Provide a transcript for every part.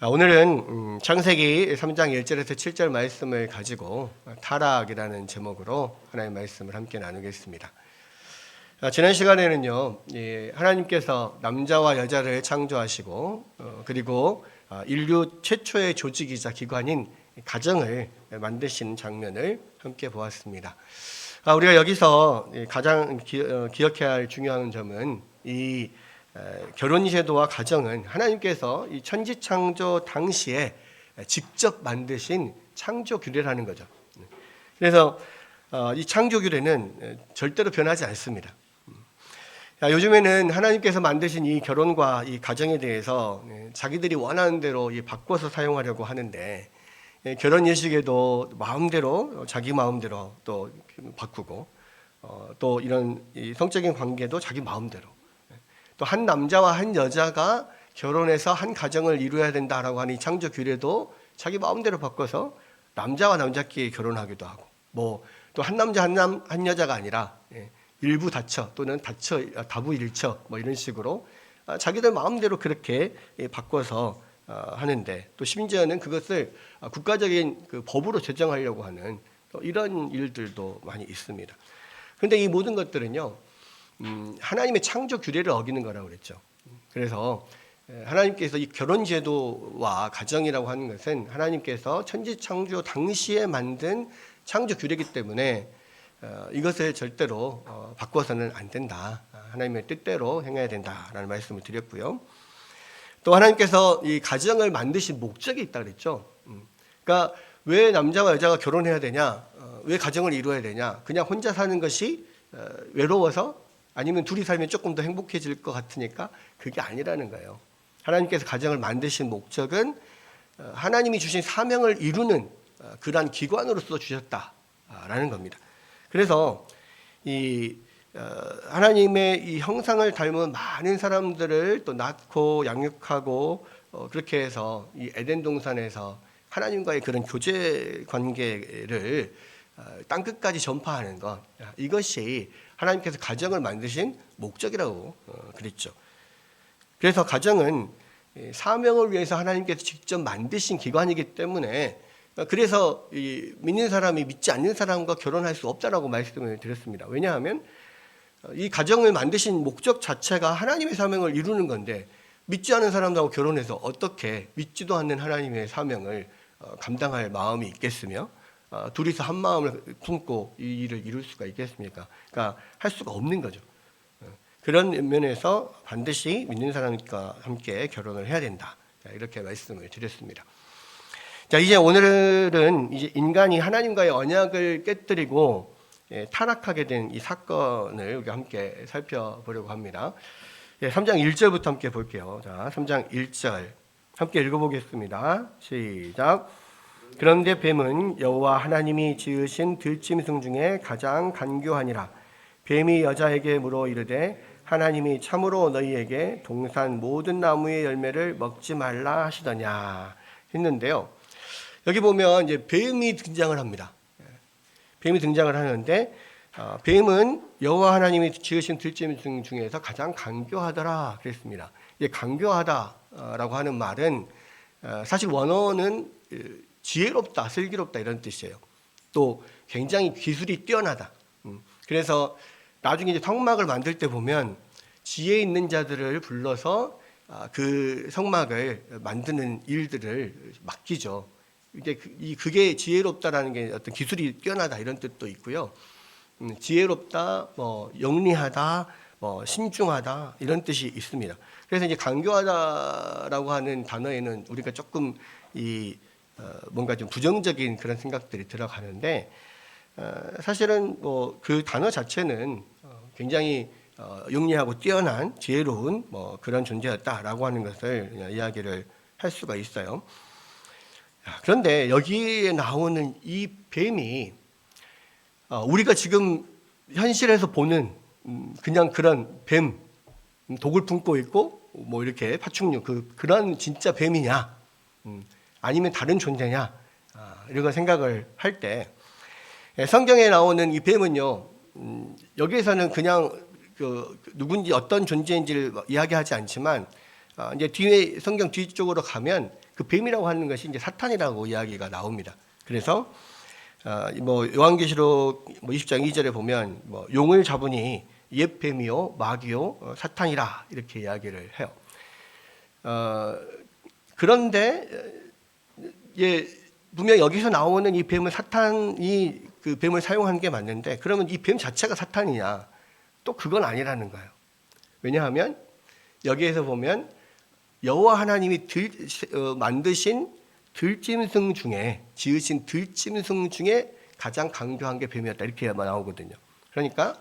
오늘은 창세기 3장 1절에서 7절 말씀을 가지고 타락이라는 제목으로 하나님의 말씀을 함께 나누겠습니다. 지난 시간에는요, 하나님께서 남자와 여자를 창조하시고 그리고 인류 최초의 조직이자 기관인 가정을 만드신 장면을 함께 보았습니다. 우리가 여기서 가장 기억해야 할 중요한 점은 이 결혼 제도와 가정은 하나님께서 이 천지 창조 당시에 직접 만드신 창조 규례라는 거죠. 그래서 이 창조 규례는 절대로 변하지 않습니다. 요즘에는 하나님께서 만드신 이 결혼과 이 가정에 대해서 자기들이 원하는 대로 바꿔서 사용하려고 하는데, 결혼 예식에도 마음대로 자기 마음대로 또 바꾸고, 또 이런 성적인 관계도 자기 마음대로, 또 한 남자와 한 여자가 결혼해서 한 가정을 이루어야 된다라고 하는 이 창조 규례도 자기 마음대로 바꿔서 남자와 남자끼리 결혼하기도 하고, 뭐 또 한 남자 한 여자가 아니라 일부 다처 또는 다부 일처 뭐 이런 식으로 자기들 마음대로 그렇게 바꿔서 하는데, 또 심지어는 그것을 국가적인 그 법으로 제정하려고 하는 이런 일들도 많이 있습니다. 그런데 이 모든 것들은요, 하나님의 창조 규례를 어기는 거라고 그랬죠. 그래서 하나님께서 이 결혼 제도와 가정이라고 하는 것은 하나님께서 천지 창조 당시에 만든 창조 규례이기 때문에 이것을 절대로 바꿔서는 안 된다. 하나님의 뜻대로 행해야 된다라는 말씀을 드렸고요. 또 하나님께서 이 가정을 만드신 목적이 있다 그랬죠. 그러니까 왜 남자와 여자가 결혼해야 되냐? 왜 가정을 이루어야 되냐? 그냥 혼자 사는 것이 외로워서, 아니면 둘이 살면 조금 더 행복해질 것 같으니까? 그게 아니라는 거예요. 하나님께서 가정을 만드신 목적은 하나님이 주신 사명을 이루는 그러한 기관으로서 주셨다라는 겁니다. 그래서 하나님의 이 형상을 닮은 많은 사람들을 또 낳고 양육하고 그렇게 해서 이 에덴 동산에서 하나님과의 그런 교제 관계를 땅 끝까지 전파하는 것, 이것이 하나님께서 가정을 만드신 목적이라고 그랬죠. 그래서 가정은 사명을 위해서 하나님께서 직접 만드신 기관이기 때문에, 그래서 믿는 사람이 믿지 않는 사람과 결혼할 수 없다라고 말씀을 드렸습니다. 왜냐하면 이 가정을 만드신 목적 자체가 하나님의 사명을 이루는 건데, 믿지 않은 사람하고 결혼해서 어떻게 믿지도 않는 하나님의 사명을 감당할 마음이 있겠으며, 둘이서 한 마음을 품고 이 일을 이룰 수가 있겠습니까? 그러니까 할 수가 없는 거죠. 그런 면에서 반드시 믿는 사람과 함께 결혼을 해야 된다. 이렇게 말씀을 드렸습니다. 자, 이제 오늘은 이제 인간이 하나님과의 언약을 깨뜨리고 타락하게 된 이 사건을 우리가 함께 살펴보려고 합니다. 3장 1절부터 함께 볼게요. 자, 3장 1절 함께 읽어보겠습니다. 시작. 그런데 뱀은 여호와 하나님이 지으신 들짐승 중에 가장 간교하니라. 뱀이 여자에게 물어 이르되 하나님이 참으로 너희에게 동산 모든 나무의 열매를 먹지 말라 하시더냐 했는데요. 여기 보면 이제 뱀이 등장을 합니다. 뱀이 등장을 하는데, 뱀은 여호와 하나님이 지으신 들짐승 중에서 가장 간교하더라 그랬습니다. 이제 간교하다라고 하는 말은 사실 원어는 지혜롭다, 슬기롭다 이런 뜻이에요. 또 굉장히 기술이 뛰어나다. 그래서 나중에 이제 성막을 만들 때 보면 지혜 있는 자들을 불러서 그 성막을 만드는 일들을 맡기죠. 이게 그게 지혜롭다라는 게 어떤 기술이 뛰어나다 이런 뜻도 있고요. 지혜롭다, 뭐 영리하다, 뭐 신중하다 이런 뜻이 있습니다. 그래서 이제 간교하다라고 하는 단어에는 우리가 조금 뭔가 좀 부정적인 그런 생각들이 들어가는데, 사실은 뭐 그 단어 자체는 굉장히 영리하고 뛰어난 지혜로운 뭐 그런 존재였다라고 하는 것을 이야기를 할 수가 있어요. 그런데 여기에 나오는 이 뱀이 우리가 지금 현실에서 보는 그냥 그런 뱀, 독을 품고 있고 뭐 이렇게 파충류 그런 진짜 뱀이냐, 아니면 다른 존재냐, 이런 생각을 할 때 성경에 나오는 이 뱀은요, 여기에서는 그냥 누군지 어떤 존재인지를 이야기하지 않지만 이제 뒤에 성경 뒤쪽으로 가면 그 뱀이라고 하는 것이 이제 사탄이라고 이야기가 나옵니다. 그래서 뭐 요한계시록 20장 2절에 보면 뭐 용을 잡으니 옛 뱀이요 마귀요 사탄이라 이렇게 이야기를 해요. 그런데 분명 여기서 나오는 이 뱀은 사탄이 그 뱀을 사용한 게 맞는데 그러면 이 뱀 자체가 사탄이냐? 또 그건 아니라는 거예요. 왜냐하면 여기에서 보면 여호와 하나님이 만드신 들짐승 중에 지으신 들짐승 중에 가장 강조한 게 뱀이었다 이렇게 나오거든요. 그러니까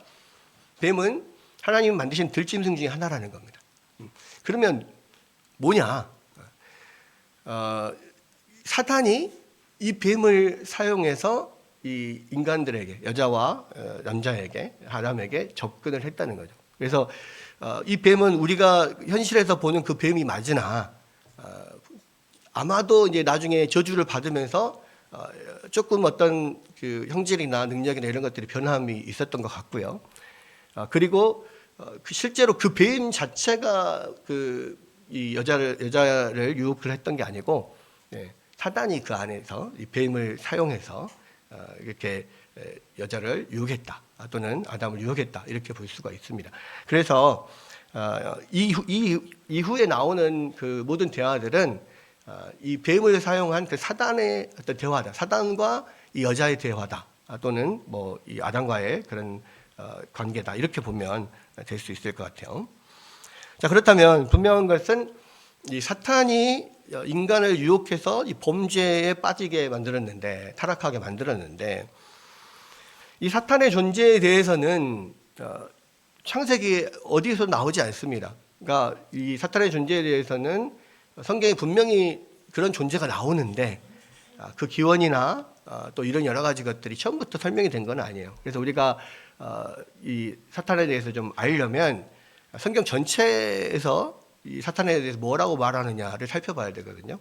뱀은 하나님이 만드신 들짐승 중에 하나라는 겁니다. 그러면 뭐냐? 사탄이 이 뱀을 사용해서 이 인간들에게 여자와 남자에게 아담에게 접근을 했다는 거죠. 그래서 이 뱀은 우리가 현실에서 보는 그 뱀이 맞으나 아마도 이제 나중에 저주를 받으면서 조금 어떤 그 형질이나 능력이나 이런 것들이 변함이 있었던 것 같고요. 그리고 실제로 그 뱀 자체가 이 여자를 유혹을 했던 게 아니고 사단이 그 안에서 이 뱀을 사용해서 이렇게 여자를 유혹했다 또는 아담을 유혹했다 이렇게 볼 수가 있습니다. 그래서 이후에 나오는 그 모든 대화들은 이 뱀을 사용한 그 사단의 어떤 대화다, 사단과 이 여자의 대화다 또는 뭐 이 아담과의 그런 관계다 이렇게 보면 될 수 있을 것 같아요. 자, 그렇다면 분명한 것은 이 사탄이 인간을 유혹해서 이 범죄에 빠지게 만들었는데, 타락하게 만들었는데, 이 사탄의 존재에 대해서는 창세기 어디서 나오지 않습니다. 그러니까 이 사탄의 존재에 대해서는 성경에 분명히 그런 존재가 나오는데 그 기원이나 또 이런 여러 가지 것들이 처음부터 설명이 된 건 아니에요. 그래서 우리가 이 사탄에 대해서 좀 알려면 성경 전체에서 이 사탄에 대해서 뭐라고 말하느냐를 살펴봐야 되거든요.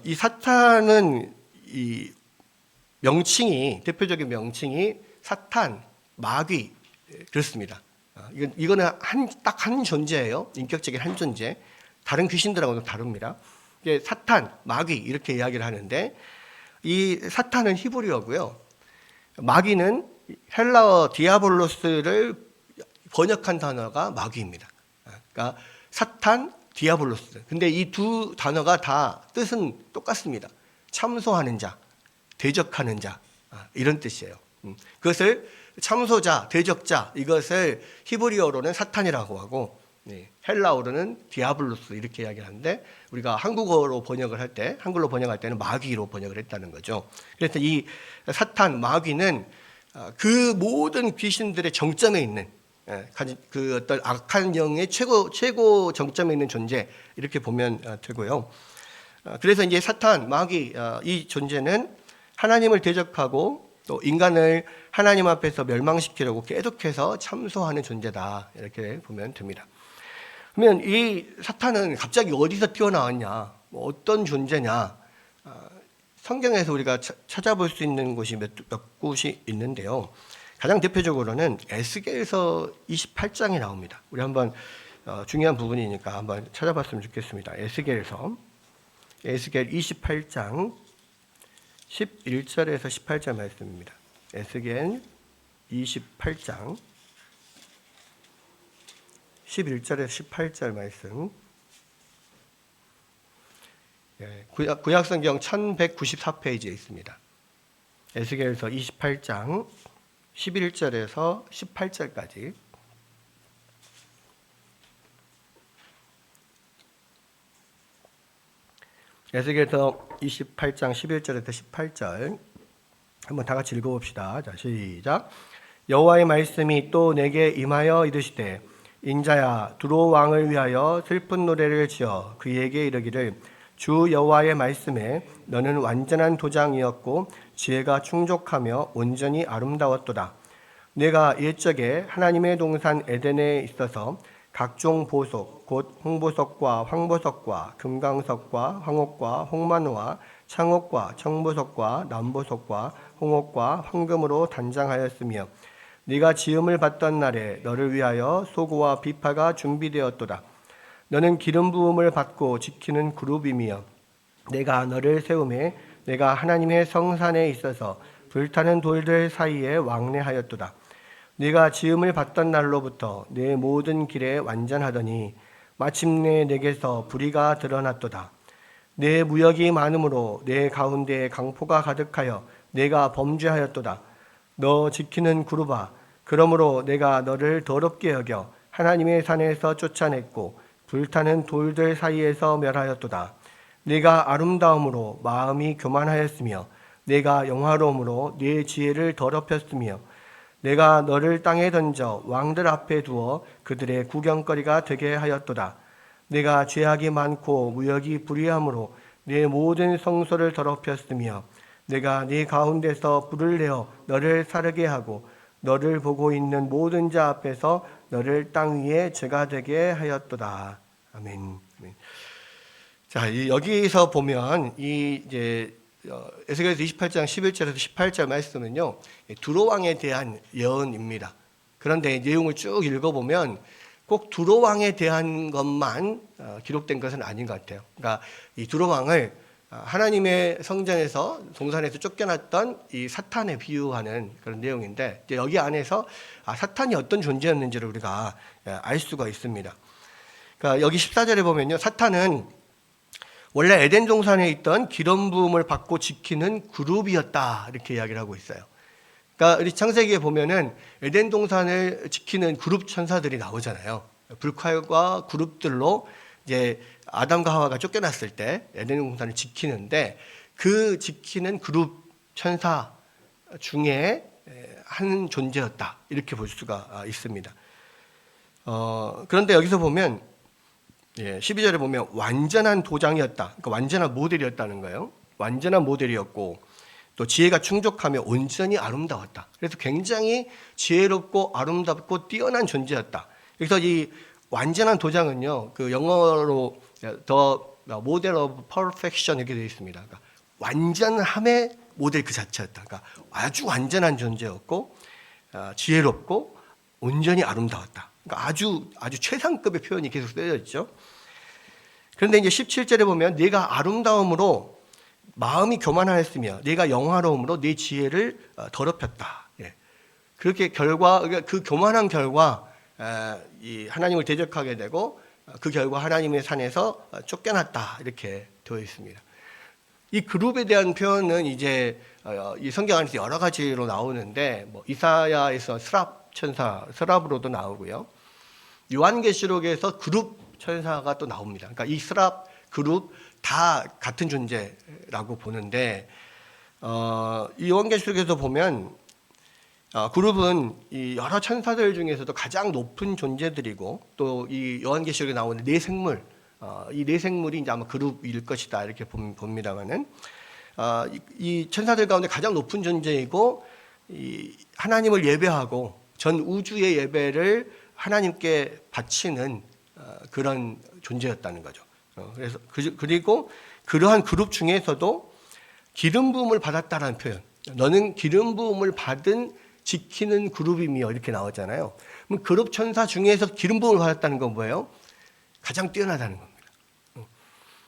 이 사탄은 이 명칭이, 대표적인 명칭이 사탄, 마귀 그렇습니다. 이거는 딱 한 존재예요. 인격적인 한 존재. 다른 귀신들하고는 다릅니다. 이게 사탄, 마귀 이렇게 이야기를 하는데 이 사탄은 히브리어고요. 마귀는 헬라어 디아볼로스를 번역한 단어가 마귀입니다. 그러니까 사탄, 디아볼로스. 근데 이 두 단어가 다 뜻은 똑같습니다. 참소하는 자, 대적하는 자 이런 뜻이에요. 그것을 참소자, 대적자 이것을 히브리어로는 사탄이라고 하고 헬라어로는 디아블로스 이렇게 이야기하는데 우리가 한국어로 번역을 할 때, 한글로 번역할 때는 마귀로 번역을 했다는 거죠. 그래서 이 사탄, 마귀는 그 모든 귀신들의 정점에 있는 그 어떤 악한 영의 최고 정점에 있는 존재 이렇게 보면 되고요. 그래서 이제 사탄, 마귀 이 존재는 하나님을 대적하고 또 인간을 하나님 앞에서 멸망시키려고 계속해서 참소하는 존재다 이렇게 보면 됩니다. 그러면 이 사탄은 갑자기 어디서 튀어나왔냐, 뭐 어떤 존재냐? 성경에서 우리가 찾아볼 수 있는 곳이 몇 곳이 있는데요. 가장 대표적으로는 에스겔서 28장이 나옵니다. 우리 한번 중요한 부분이니까 한번 찾아봤으면 좋겠습니다. 에스겔 28장 11절에서 18절 말씀입니다. 에스겔 28장 11절에서 18절 말씀. 구약성경 1194페이지에 있습니다. 에스겔서 28장 11절에서 18절까지. 에스겔서 28장 11절에서 18절 한번 다 같이 읽어봅시다. 자, 시작. 여호와의 말씀이 또 내게 임하여 이르시되 인자야 두로 왕을 위하여 슬픈 노래를 지어 그에게 이르기를 주 여호와의 말씀에 너는 완전한 도장이었고 지혜가 충족하며 온전히 아름다웠도다. 내가 옛적에 하나님의 동산 에덴에 있어서 각종 보석 곧 홍보석과 황보석과 금강석과 황옥과 홍만호와 창옥과 청보석과 남보석과 홍옥과 황금으로 단장하였으며 네가 지음을 받던 날에 너를 위하여 소고와 비파가 준비되었도다. 너는 기름 부음을 받고 지키는 그룹이며 내가 너를 세우매 내가 하나님의 성산에 있어서 불타는 돌들 사이에 왕래하였도다. 네가 지음을 받던 날로부터 내 모든 길에 완전하더니 마침내 내게서 불의가 드러났도다. 내 무역이 많으므로 내 가운데에 강포가 가득하여 내가 범죄하였도다. 너 지키는 그룹아, 그러므로 내가 너를 더럽게 여겨 하나님의 산에서 쫓아냈고 불타는 돌들 사이에서 멸하였도다. 네가 아름다움으로 마음이 교만하였으며 내가 영화로움으로 네 지혜를 더럽혔으며 내가 너를 땅에 던져 왕들 앞에 두어 그들의 구경거리가 되게 하였도다. 내가 죄악이 많고 무역이 불의함으로 네 모든 성소를 더럽혔으며 내가 네 가운데서 불을 내어 너를 사르게 하고 너를 보고 있는 모든 자 앞에서 너를 땅 위에 죄가 되게 하였도다. 아멘. 아멘. 자, 여기서 보면 이제 에스겔서 28장 11절에서 18절 말씀은요, 두로 왕에 대한 예언입니다. 그런데 내용을 쭉 읽어보면 꼭 두로 왕에 대한 것만 기록된 것은 아닌 것 같아요. 그러니까 이 두로 왕을 하나님의 성전에서 동산에서 쫓겨났던 이 사탄에 비유하는 그런 내용인데, 여기 안에서 사탄이 어떤 존재였는지를 우리가 알 수가 있습니다. 그러니까 여기 14절에 보면요, 사탄은 원래 에덴 동산에 있던 기름 부음을 받고 지키는 그룹이었다, 이렇게 이야기를 하고 있어요. 그러니까 우리 창세기에 보면은 에덴 동산을 지키는 그룹 천사들이 나오잖아요. 불칼과 그룹들로 이제 아담과 하와가 쫓겨났을 때 에덴 동산을 지키는데, 그 지키는 그룹 천사 중에 한 존재였다, 이렇게 볼 수가 있습니다. 그런데 여기서 보면 12절에 보면 완전한 도장이었다. 그러니까 완전한 모델이었다는 거예요. 완전한 모델이었고 또 지혜가 충족하며 온전히 아름다웠다. 그래서 굉장히 지혜롭고 아름답고 뛰어난 존재였다. 그래서 이 완전한 도장은요, 그 영어로 the model of perfection 이렇게 되어 있습니다. 그러니까 완전함의 모델 그 자체였다. 그러니까 아주 완전한 존재였고 지혜롭고 온전히 아름다웠다. 그러니까 아주 최상급의 표현이 계속 쓰여져 있죠. 그런데 이제 17절에 보면 네가 아름다움으로 마음이 교만하였으며 네가 영화로움으로 네 지혜를 더럽혔다. 그렇게 그 교만한 결과 이 하나님을 대적하게 되고 그 결과 하나님의 산에서 쫓겨났다, 이렇게 되어 있습니다. 이 그룹에 대한 표현은 이제 이 성경 안에서 여러 가지로 나오는데, 뭐 이사야에서 스랍 천사, 스랍으로도 나오고요. 요한계시록에서 그룹 천사가 또 나옵니다. 그러니까 이 스랍, 그룹 다 같은 존재라고 보는데, 이 요한계시록에서 보면 그룹은 이 여러 천사들 중에서도 가장 높은 존재들이고, 또 이 요한계시록에 나오는 네 생물, 이 네 생물이 이제 아마 그룹일 것이다, 이렇게 봅니다만은 이 천사들 가운데 가장 높은 존재이고, 이 하나님을 예배하고 전 우주의 예배를 하나님께 바치는 그런 존재였다는 거죠. 그래서 그리고 그러한 그룹 중에서도 기름 부음을 받았다라는 표현, 너는 기름 부음을 받은 지키는 그룹이며, 이렇게 나오잖아요. 그럼 그룹 천사 중에서 기름 부음을 받았다는 건 뭐예요? 가장 뛰어나다는 겁니다.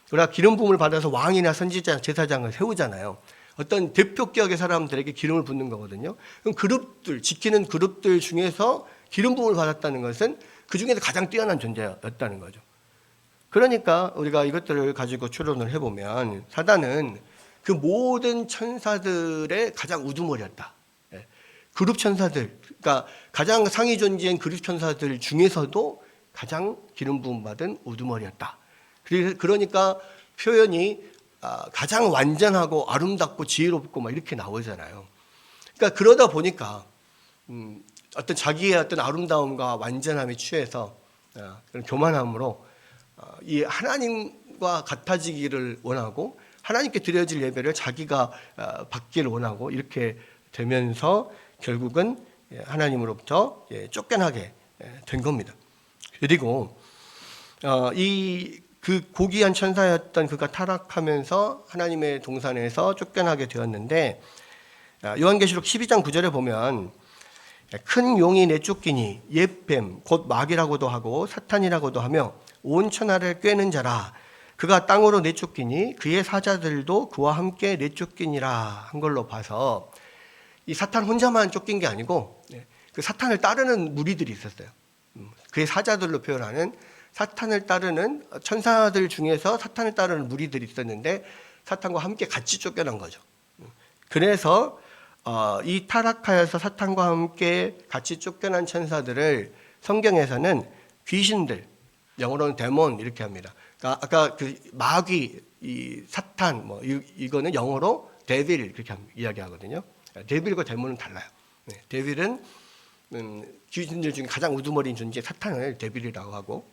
그러나 기름 부음을 받아서 왕이나 선지자, 제사장을 세우잖아요. 어떤 대표격의 사람들에게 기름을 붓는 거거든요. 그럼 그룹들, 지키는 그룹들 중에서 기름 부음을 받았다는 것은 그 중에서 가장 뛰어난 존재였다는 거죠. 그러니까 우리가 이것들을 가지고 추론을 해보면 사단은 그 모든 천사들의 가장 우두머리였다. 그룹 천사들, 그러니까 가장 상위 존재인 그룹 천사들 중에서도 가장 기름 부음 받은 우두머리였다. 그러니까 표현이 가장 완전하고 아름답고 지혜롭고 막 이렇게 나오잖아요. 그러니까 그러다 보니까 어떤 자기의 어떤 아름다움과 완전함에 취해서 그런 교만함으로 이 하나님과 같아지기를 원하고 하나님께 드려질 예배를 자기가 받기를 원하고, 이렇게 되면서 결국은 하나님으로부터 쫓겨나게 된 겁니다. 그리고 그 고귀한 천사였던 그가 타락하면서 하나님의 동산에서 쫓겨나게 되었는데, 요한계시록 12장 9절에 보면 큰 용이 내쫓기니 옛뱀 곧 마귀라고도 하고 사탄이라고도 하며 온 천하를 꿰는 자라. 그가 땅으로 내쫓기니 그의 사자들도 그와 함께 내쫓기니라 한 걸로 봐서 이 사탄 혼자만 쫓긴 게 아니고 그 사탄을 따르는 무리들이 있었어요. 그의 사자들로 표현하는 사탄을 따르는 천사들 중에서 사탄을 따르는 무리들이 있었는데 사탄과 함께 같이 쫓겨난 거죠. 그래서 이 타락하여서 사탄과 함께 같이 쫓겨난 천사들을 성경에서는 귀신들, 영어로는 데몬 이렇게 합니다. 그러니까 아까 그 마귀, 이 사탄, 뭐 이거는 영어로 데빌 그렇게 이야기하거든요. 데빌과 데몬은 달라요. 데빌은 귀신들 중에 가장 우두머리인 존재 사탄을 데빌이라고 하고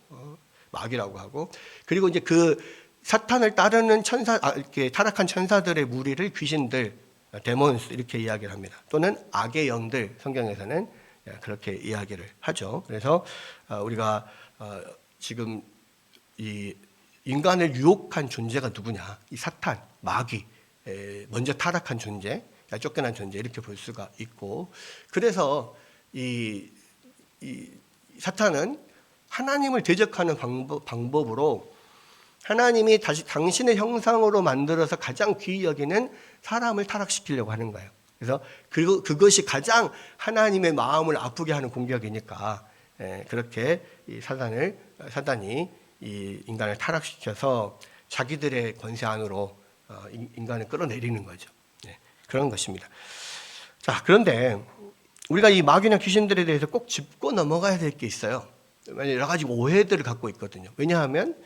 마귀라고 하고, 그리고 이제 그 사탄을 따르는 이렇게 타락한 천사들의 무리를 귀신들, 데몬스 이렇게 이야기를 합니다. 또는 악의 영들, 성경에서는 그렇게 이야기를 하죠. 그래서 우리가 지금 이 인간을 유혹한 존재가 누구냐? 이 사탄, 마귀, 먼저 타락한 존재, 쫓겨난 존재 이렇게 볼 수가 있고, 그래서 이 사탄은 하나님을 대적하는 방법으로 하나님이 다시 당신의 형상으로 만들어서 가장 귀히 여기는 사람을 타락시키려고 하는 거예요. 그래서 그것이 가장 하나님의 마음을 아프게 하는 공격이니까 그렇게 이 사단이 이 인간을 타락시켜서 자기들의 권세 안으로 인간을 끌어내리는 거죠. 그런 것입니다. 자, 그런데 우리가 이 마귀나 귀신들에 대해서 꼭 짚고 넘어가야 될 게 있어요. 여러 가지 오해들을 갖고 있거든요. 왜냐하면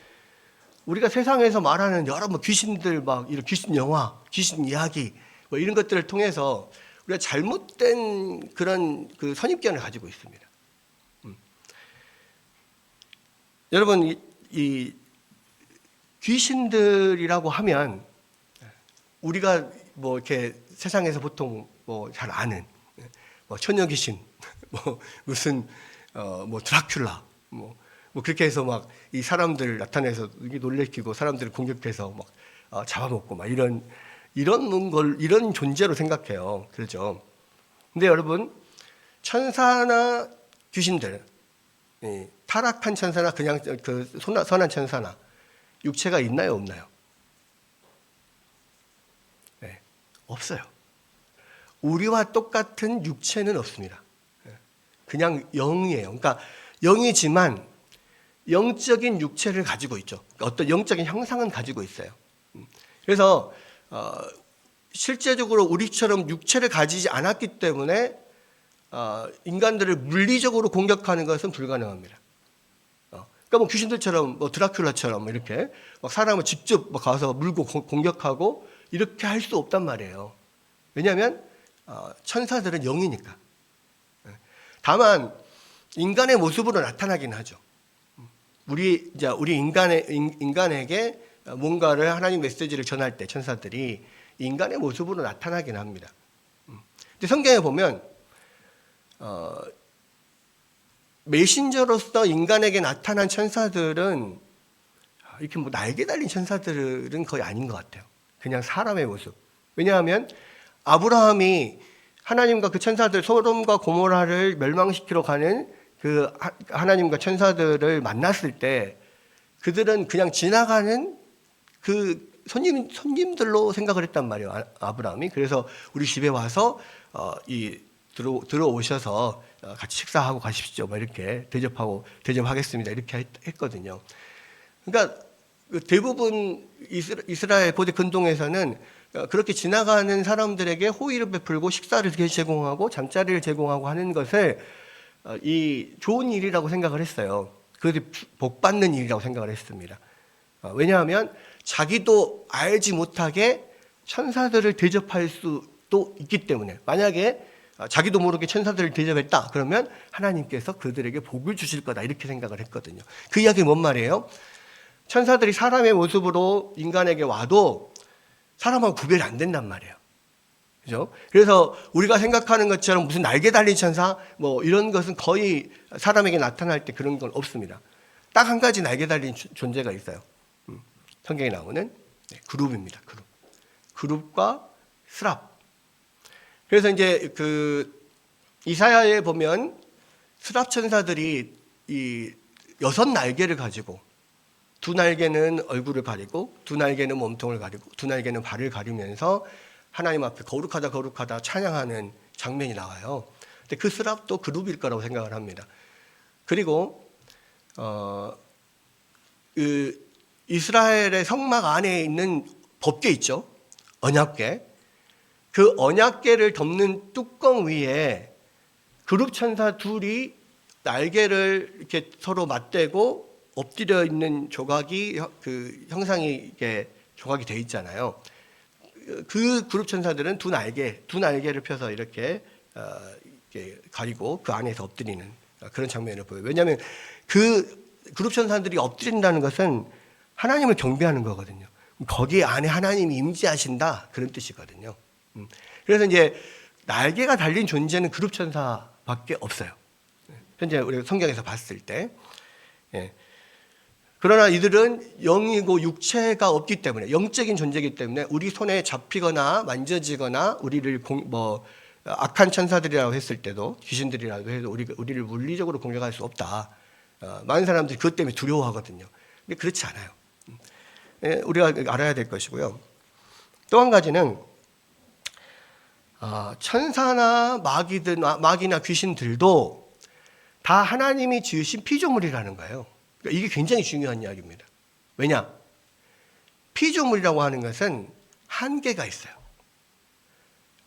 우리가 세상에서 말하는 여러 귀신들, 막 이런 귀신 영화, 귀신 이야기 뭐 이런 것들을 통해서 우리가 잘못된 그런 그 선입견을 가지고 있습니다. 여러분, 이 귀신들이라고 하면 우리가 뭐 이렇게 세상에서 보통 뭐 잘 아는 뭐 처녀 귀신, 뭐 무슨 뭐 드라큘라, 뭐 그렇게 해서 막 이 사람들 나타내서 놀래키고 사람들을 공격해서 막 잡아먹고 막 이런 존재로 생각해요. 그렇죠? 근데 여러분, 천사나 귀신들, 타락한 천사나 그냥 그 선한 천사나 육체가 있나요, 없나요? 네, 없어요. 우리와 똑같은 육체는 없습니다. 그냥 영이에요. 그러니까 영이지만 영적인 육체를 가지고 있죠. 어떤 영적인 형상은 가지고 있어요. 그래서 실제적으로 우리처럼 육체를 가지지 않았기 때문에 인간들을 물리적으로 공격하는 것은 불가능합니다. 그러니까 뭐 귀신들처럼 뭐 드라큘라처럼 이렇게 막 사람을 직접 가서 물고 공격하고 이렇게 할 수 없단 말이에요. 왜냐하면 천사들은 영이니까. 다만 인간의 모습으로 나타나긴 하죠. 우리 인간에게 뭔가를 하나님 메시지를 전할 때 천사들이 인간의 모습으로 나타나긴 합니다. 근데 성경에 보면 메신저로서 인간에게 나타난 천사들은 이렇게 뭐 날개 달린 천사들은 거의 아닌 것 같아요. 그냥 사람의 모습. 왜냐하면 아브라함이 하나님과 그 천사들 소돔과 고모라를 멸망시키러 가는 그 하나님과 천사들을 만났을 때 그들은 그냥 지나가는 그 손님들로 생각을 했단 말이에요. 아브라함이. 그래서 우리 집에 와서 들어오셔서 같이 식사하고 가십시오. 막 이렇게 대접하겠습니다. 이렇게 했거든요. 그러니까 대부분 이스라엘 고대 근동에서는 그렇게 지나가는 사람들에게 호의를 베풀고 식사를 제공하고 잠자리를 제공하고 하는 것을 이 좋은 일이라고 생각을 했어요. 그것이 복 받는 일이라고 생각을 했습니다. 왜냐하면 자기도 알지 못하게 천사들을 대접할 수도 있기 때문에, 만약에 자기도 모르게 천사들을 대접했다 그러면 하나님께서 그들에게 복을 주실 거다 이렇게 생각을 했거든요. 그 이야기는 뭔 말이에요? 천사들이 사람의 모습으로 인간에게 와도 사람하고 구별이 안 된단 말이에요. 그죠? 그래서 우리가 생각하는 것처럼 무슨 날개 달린 천사 뭐 이런 것은 거의 사람에게 나타날 때 그런 건 없습니다. 딱 한 가지 날개 달린 존재가 있어요. 성경에 나오는 그룹입니다. 그룹과 스랍. 그래서 이제 그 이사야에 보면 스랍 천사들이 이 6 날개를 가지고 두 날개는 얼굴을 가리고 두 날개는 몸통을 가리고 두 날개는 발을 가리면서 하나님 앞에 거룩하다 거룩하다 찬양하는 장면이 나와요. 근데 그 스랍도 그룹일 거라고 생각을 합니다. 그리고 그 이스라엘의 성막 안에 있는 법궤 있죠. 언약궤. 그 언약궤를 덮는 뚜껑 위에 그룹 천사 둘이 날개를 이렇게 서로 맞대고 엎드려 있는 조각이 그 형상이 이렇게 조각이 돼 있잖아요. 그 그룹 천사들은 두 날개를 펴서 이렇게 가리고 그 안에서 엎드리는 그런 장면을 보여요. 왜냐하면 그 그룹 천사들이 엎드린다는 것은 하나님을 경배하는 거거든요. 거기 안에 하나님이 임재하신다 그런 뜻이거든요. 그래서 이제 날개가 달린 존재는 그룹 천사밖에 없어요. 현재 우리가 성경에서 봤을 때. 그러나 이들은 영이고 육체가 없기 때문에 영적인 존재이기 때문에 우리 손에 잡히거나 만져지거나 우리를 악한 천사들이라고 했을 때도 귀신들이라고 해도 우리를 물리적으로 공격할 수 없다. 많은 사람들이 그것 때문에 두려워하거든요. 근데 그렇지 않아요. 우리가 알아야 될 것이고요. 또 한 가지는 천사나 마귀나 귀신들도 다 하나님이 지으신 피조물이라는 거예요. 그러니까 이게 굉장히 중요한 이야기입니다. 왜냐? 피조물이라고 하는 것은 한계가 있어요.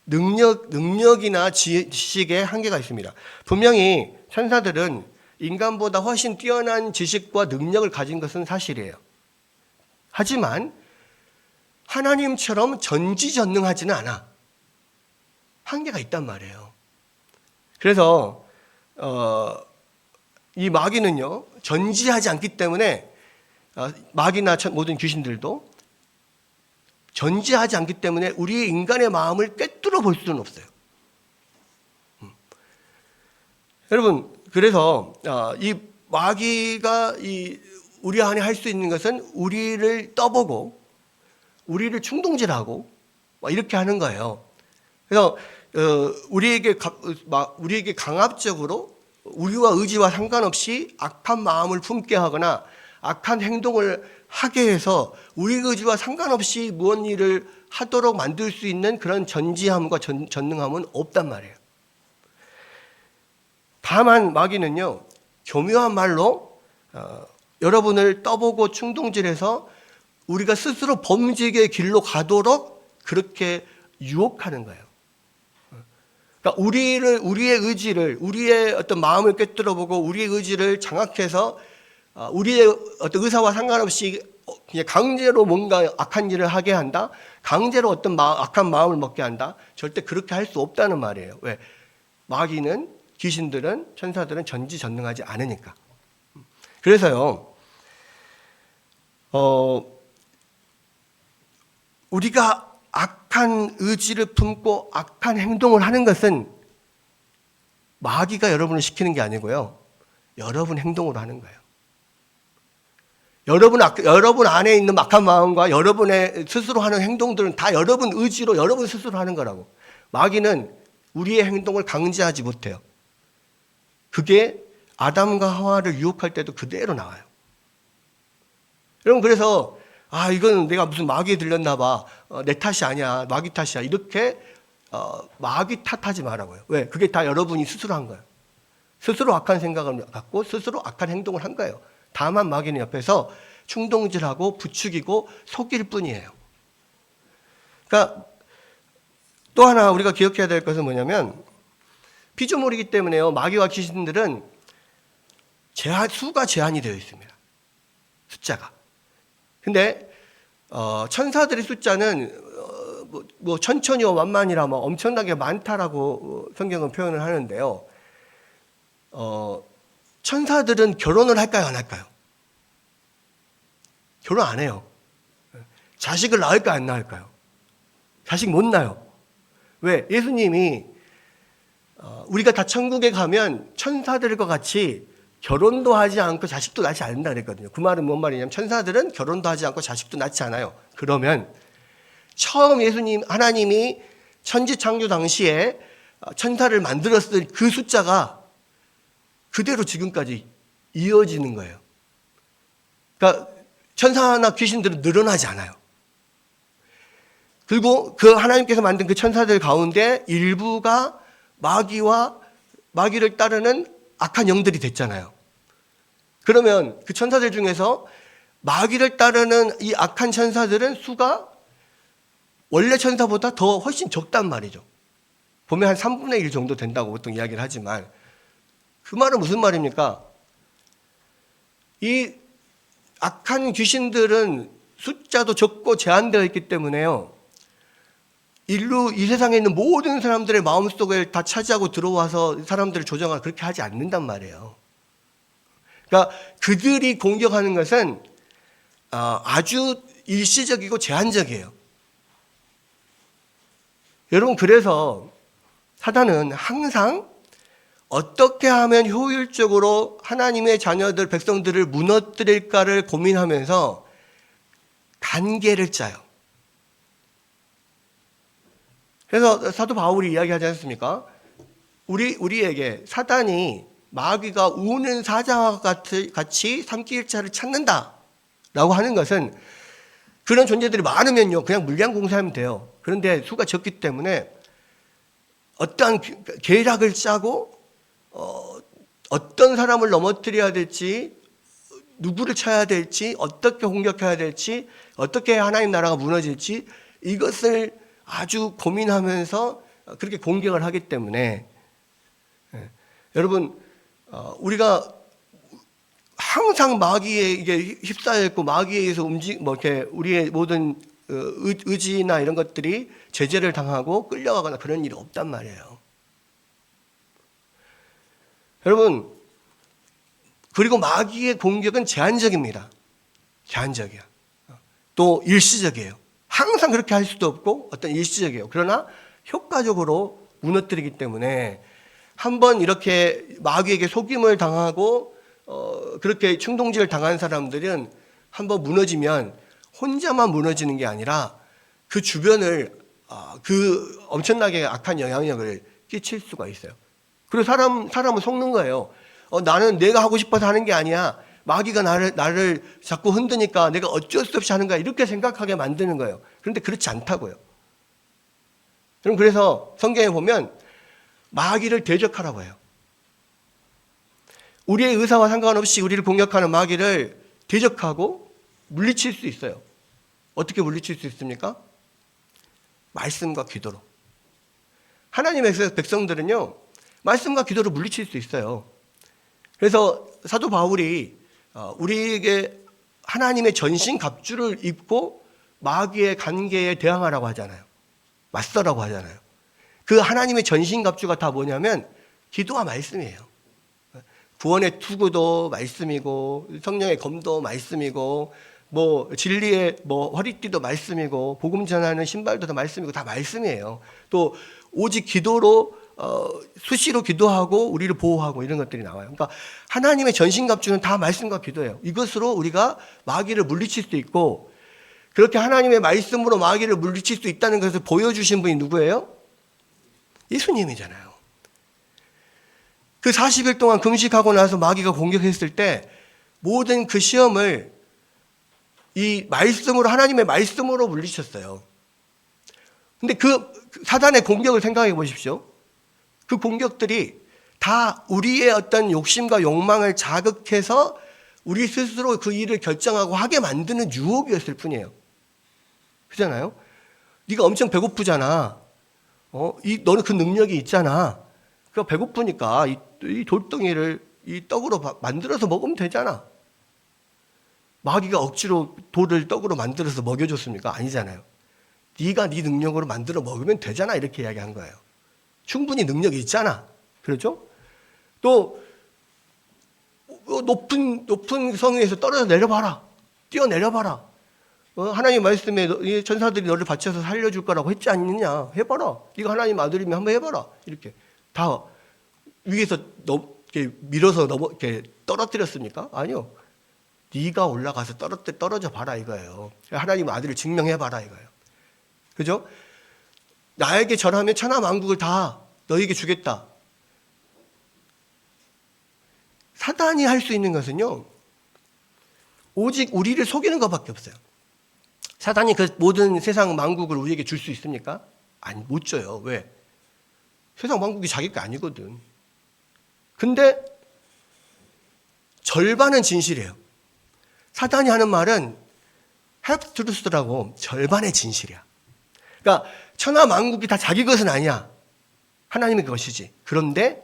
능력이나 지식에 한계가 있습니다. 분명히 천사들은 인간보다 훨씬 뛰어난 지식과 능력을 가진 것은 사실이에요. 하지만 하나님처럼 전지전능하지는 않아. 한계가 있단 말이에요. 그래서 이 마귀는요 전지하지 않기 때문에 마귀나 모든 귀신들도 전지하지 않기 때문에 우리의 인간의 마음을 꿰뚫어 볼 수는 없어요. 여러분 그래서 이 마귀가 우리 안에 할 수 있는 것은 우리를 떠보고 우리를 충동질하고 이렇게 하는 거예요. 그래서 우리에게 강압적으로 우리와 의지와 상관없이 악한 마음을 품게 하거나 악한 행동을 하게 해서 우리 의지와 상관없이 무언 일을 하도록 만들 수 있는 그런 전지함과 전능함은 없단 말이에요. 다만 마귀는요 교묘한 말로 여러분을 떠보고 충동질해서 우리가 스스로 범죄의 길로 가도록 그렇게 유혹하는 거예요. 그러니까 우리의 의지를, 우리의 어떤 마음을 꿰뚫어보고 우리의 의지를 장악해서 우리의 어떤 의사와 상관없이 그냥 강제로 뭔가 악한 일을 하게 한다. 강제로 어떤 악한 마음을 먹게 한다. 절대 그렇게 할 수 없다는 말이에요. 왜? 마귀는, 귀신들은, 천사들은 전지전능하지 않으니까. 그래서요, 우리가 악한 의지를 품고 악한 행동을 하는 것은 마귀가 여러분을 시키는 게 아니고요. 여러분 행동으로 하는 거예요. 여러분 안에 있는 악한 마음과 여러분의 스스로 하는 행동들은 다 여러분 의지로 여러분 스스로 하는 거라고. 마귀는 우리의 행동을 강제하지 못해요. 그게 아담과 하와를 유혹할 때도 그대로 나와요. 여러분 그래서 이건 내가 무슨 마귀에 들렸나 봐. 내 탓이 아니야. 마귀 탓이야. 이렇게 마귀 탓하지 말라고요. 왜? 그게 다 여러분이 스스로 한 거예요. 스스로 악한 생각을 갖고 스스로 악한 행동을 한 거예요. 다만 마귀는 옆에서 충동질하고 부추기고 속일 뿐이에요. 그러니까 또 하나 우리가 기억해야 될 것은 뭐냐면 피조물이기 때문에요. 마귀와 귀신들은 수가 제한이 되어 있습니다. 숫자가. 근데 천사들의 숫자는 천천히와 만만이라 엄청나게 많다라고 성경은 표현을 하는데요. 천사들은 결혼을 할까요, 안 할까요? 결혼 안 해요. 자식을 낳을까요, 안 낳을까요? 자식 못 낳아요. 왜? 예수님이 우리가 다 천국에 가면 천사들과 같이 결혼도 하지 않고 자식도 낳지 않는다 그랬거든요. 그 말은 뭔 말이냐면 천사들은 결혼도 하지 않고 자식도 낳지 않아요. 그러면 처음 하나님이 천지 창조 당시에 천사를 만들었을 그 숫자가 그대로 지금까지 이어지는 거예요. 그러니까 천사나 귀신들은 늘어나지 않아요. 그리고 그 하나님께서 만든 그 천사들 가운데 일부가 마귀를 따르는 악한 영들이 됐잖아요. 그러면 그 천사들 중에서 마귀를 따르는 이 악한 천사들은 수가 원래 천사보다 더 훨씬 적단 말이죠. 보면 한 3분의 1 정도 된다고 보통 이야기를 하지만, 그 말은 무슨 말입니까? 이 악한 귀신들은 숫자도 적고 제한되어 있기 때문에요, 이 세상에 있는 모든 사람들의 마음속을 다 차지하고 들어와서 사람들을 조정하고 그렇게 하지 않는단 말이에요. 그러니까 그들이 공격하는 것은 아주 일시적이고 제한적이에요. 여러분, 그래서 사단은 항상 어떻게 하면 효율적으로 하나님의 자녀들, 백성들을 무너뜨릴까를 고민하면서 단계를 짜요. 그래서 사도 바울이 이야기하지 않습니까? 우리에게 사단이 마귀가 우는 사자와 같이 삼키일자를 찾는다라고 하는 것은, 그런 존재들이 많으면요 그냥 물량 공세하면 돼요. 그런데 수가 적기 때문에 어떠한 계략을 짜고 어떤 사람을 넘어뜨려야 될지, 누구를 쳐야 될지, 어떻게 공격해야 될지, 어떻게 하나님 나라가 무너질지, 이것을 아주 고민하면서 그렇게 공격을 하기 때문에, 여러분, 우리가 항상 마귀에게 휩싸여 있고 마귀에 의해서 이렇게 우리의 모든 의지나 이런 것들이 제재를 당하고 끌려가거나 그런 일이 없단 말이에요. 여러분, 그리고 마귀의 공격은 제한적입니다. 제한적이야. 또 일시적이에요. 항상 그렇게 할 수도 없고 어떤 일시적이에요. 그러나 효과적으로 무너뜨리기 때문에, 한번 이렇게 마귀에게 속임을 당하고 그렇게 충동질을 당한 사람들은 한번 무너지면 혼자만 무너지는 게 아니라 그 주변을 그 엄청나게 악한 영향력을 끼칠 수가 있어요. 그리고 사람은 속는 거예요. 나는 내가 하고 싶어서 하는 게 아니야. 마귀가 나를 자꾸 흔드니까 내가 어쩔 수 없이 하는 거야. 이렇게 생각하게 만드는 거예요. 그런데 그렇지 않다고요. 여러분, 그래서 성경에 보면 마귀를 대적하라고 해요. 우리의 의사와 상관없이 우리를 공격하는 마귀를 대적하고 물리칠 수 있어요. 어떻게 물리칠 수 있습니까? 말씀과 기도로. 하나님의 백성들은요, 말씀과 기도로 물리칠 수 있어요. 그래서 사도 바울이 우리에게 하나님의 전신갑주를 입고 마귀의 관계에 대항하라고 하잖아요. 맞서라고 하잖아요. 그 하나님의 전신갑주가 다 뭐냐면 기도와 말씀이에요. 구원의 투구도 말씀이고, 성령의 검도 말씀이고, 진리의 허리띠도 말씀이고, 복음 전하는 신발도 다 말씀이고, 다 말씀이에요. 또 오직 기도로 수시로 기도하고 우리를 보호하고 이런 것들이 나와요. 그러니까 하나님의 전신갑주는 다 말씀과 기도예요. 이것으로 우리가 마귀를 물리칠 수 있고, 그렇게 하나님의 말씀으로 마귀를 물리칠 수 있다는 것을 보여주신 분이 누구예요? 예수님이잖아요. 그 40일 동안 금식하고 나서 마귀가 공격했을 때 모든 그 시험을 이 말씀으로, 하나님의 말씀으로 물리쳤어요. 근데 그 사단의 공격을 생각해 보십시오. 그 공격들이 다 우리의 어떤 욕심과 욕망을 자극해서 우리 스스로 그 일을 결정하고 하게 만드는 유혹이었을 뿐이에요. 그렇잖아요? 네가 엄청 배고프잖아. 너는 그 능력이 있잖아. 그러니까 배고프니까 이 돌덩이를 이 떡으로 만들어서 먹으면 되잖아. 마귀가 억지로 돌을 떡으로 만들어서 먹여줬습니까? 아니잖아요. 네가 네 능력으로 만들어 먹으면 되잖아. 이렇게 이야기한 거예요. 충분히 능력이 있잖아. 그렇죠? 또 높은 성에서 떨어져 내려봐라. 뛰어내려봐라. 하나님 말씀에 천사들이 너를 받쳐서 살려줄 거라고 했지 않느냐. 해봐라. 네가 하나님 아들이면 한번 해봐라. 이렇게 다 위에서 이렇게 밀어서 이렇게 떨어뜨렸습니까? 아니요. 네가 올라가서 떨어져 봐라 이거예요. 하나님 아들을 증명해 봐라 이거예요. 그죠? 나에게 절하면 천하 만국을 다 너에게 주겠다. 사단이 할 수 있는 것은요, 오직 우리를 속이는 것밖에 없어요. 사단이 그 모든 세상 만국을 우리에게 줄 수 있습니까? 아니, 못 줘요. 왜? 세상 만국이 자기 게 아니거든. 근데 절반은 진실이에요. 사단이 하는 말은 half truth라고 절반의 진실이야. 그러니까 천하 만국이 다 자기 것은 아니야. 하나님의 것이지. 그런데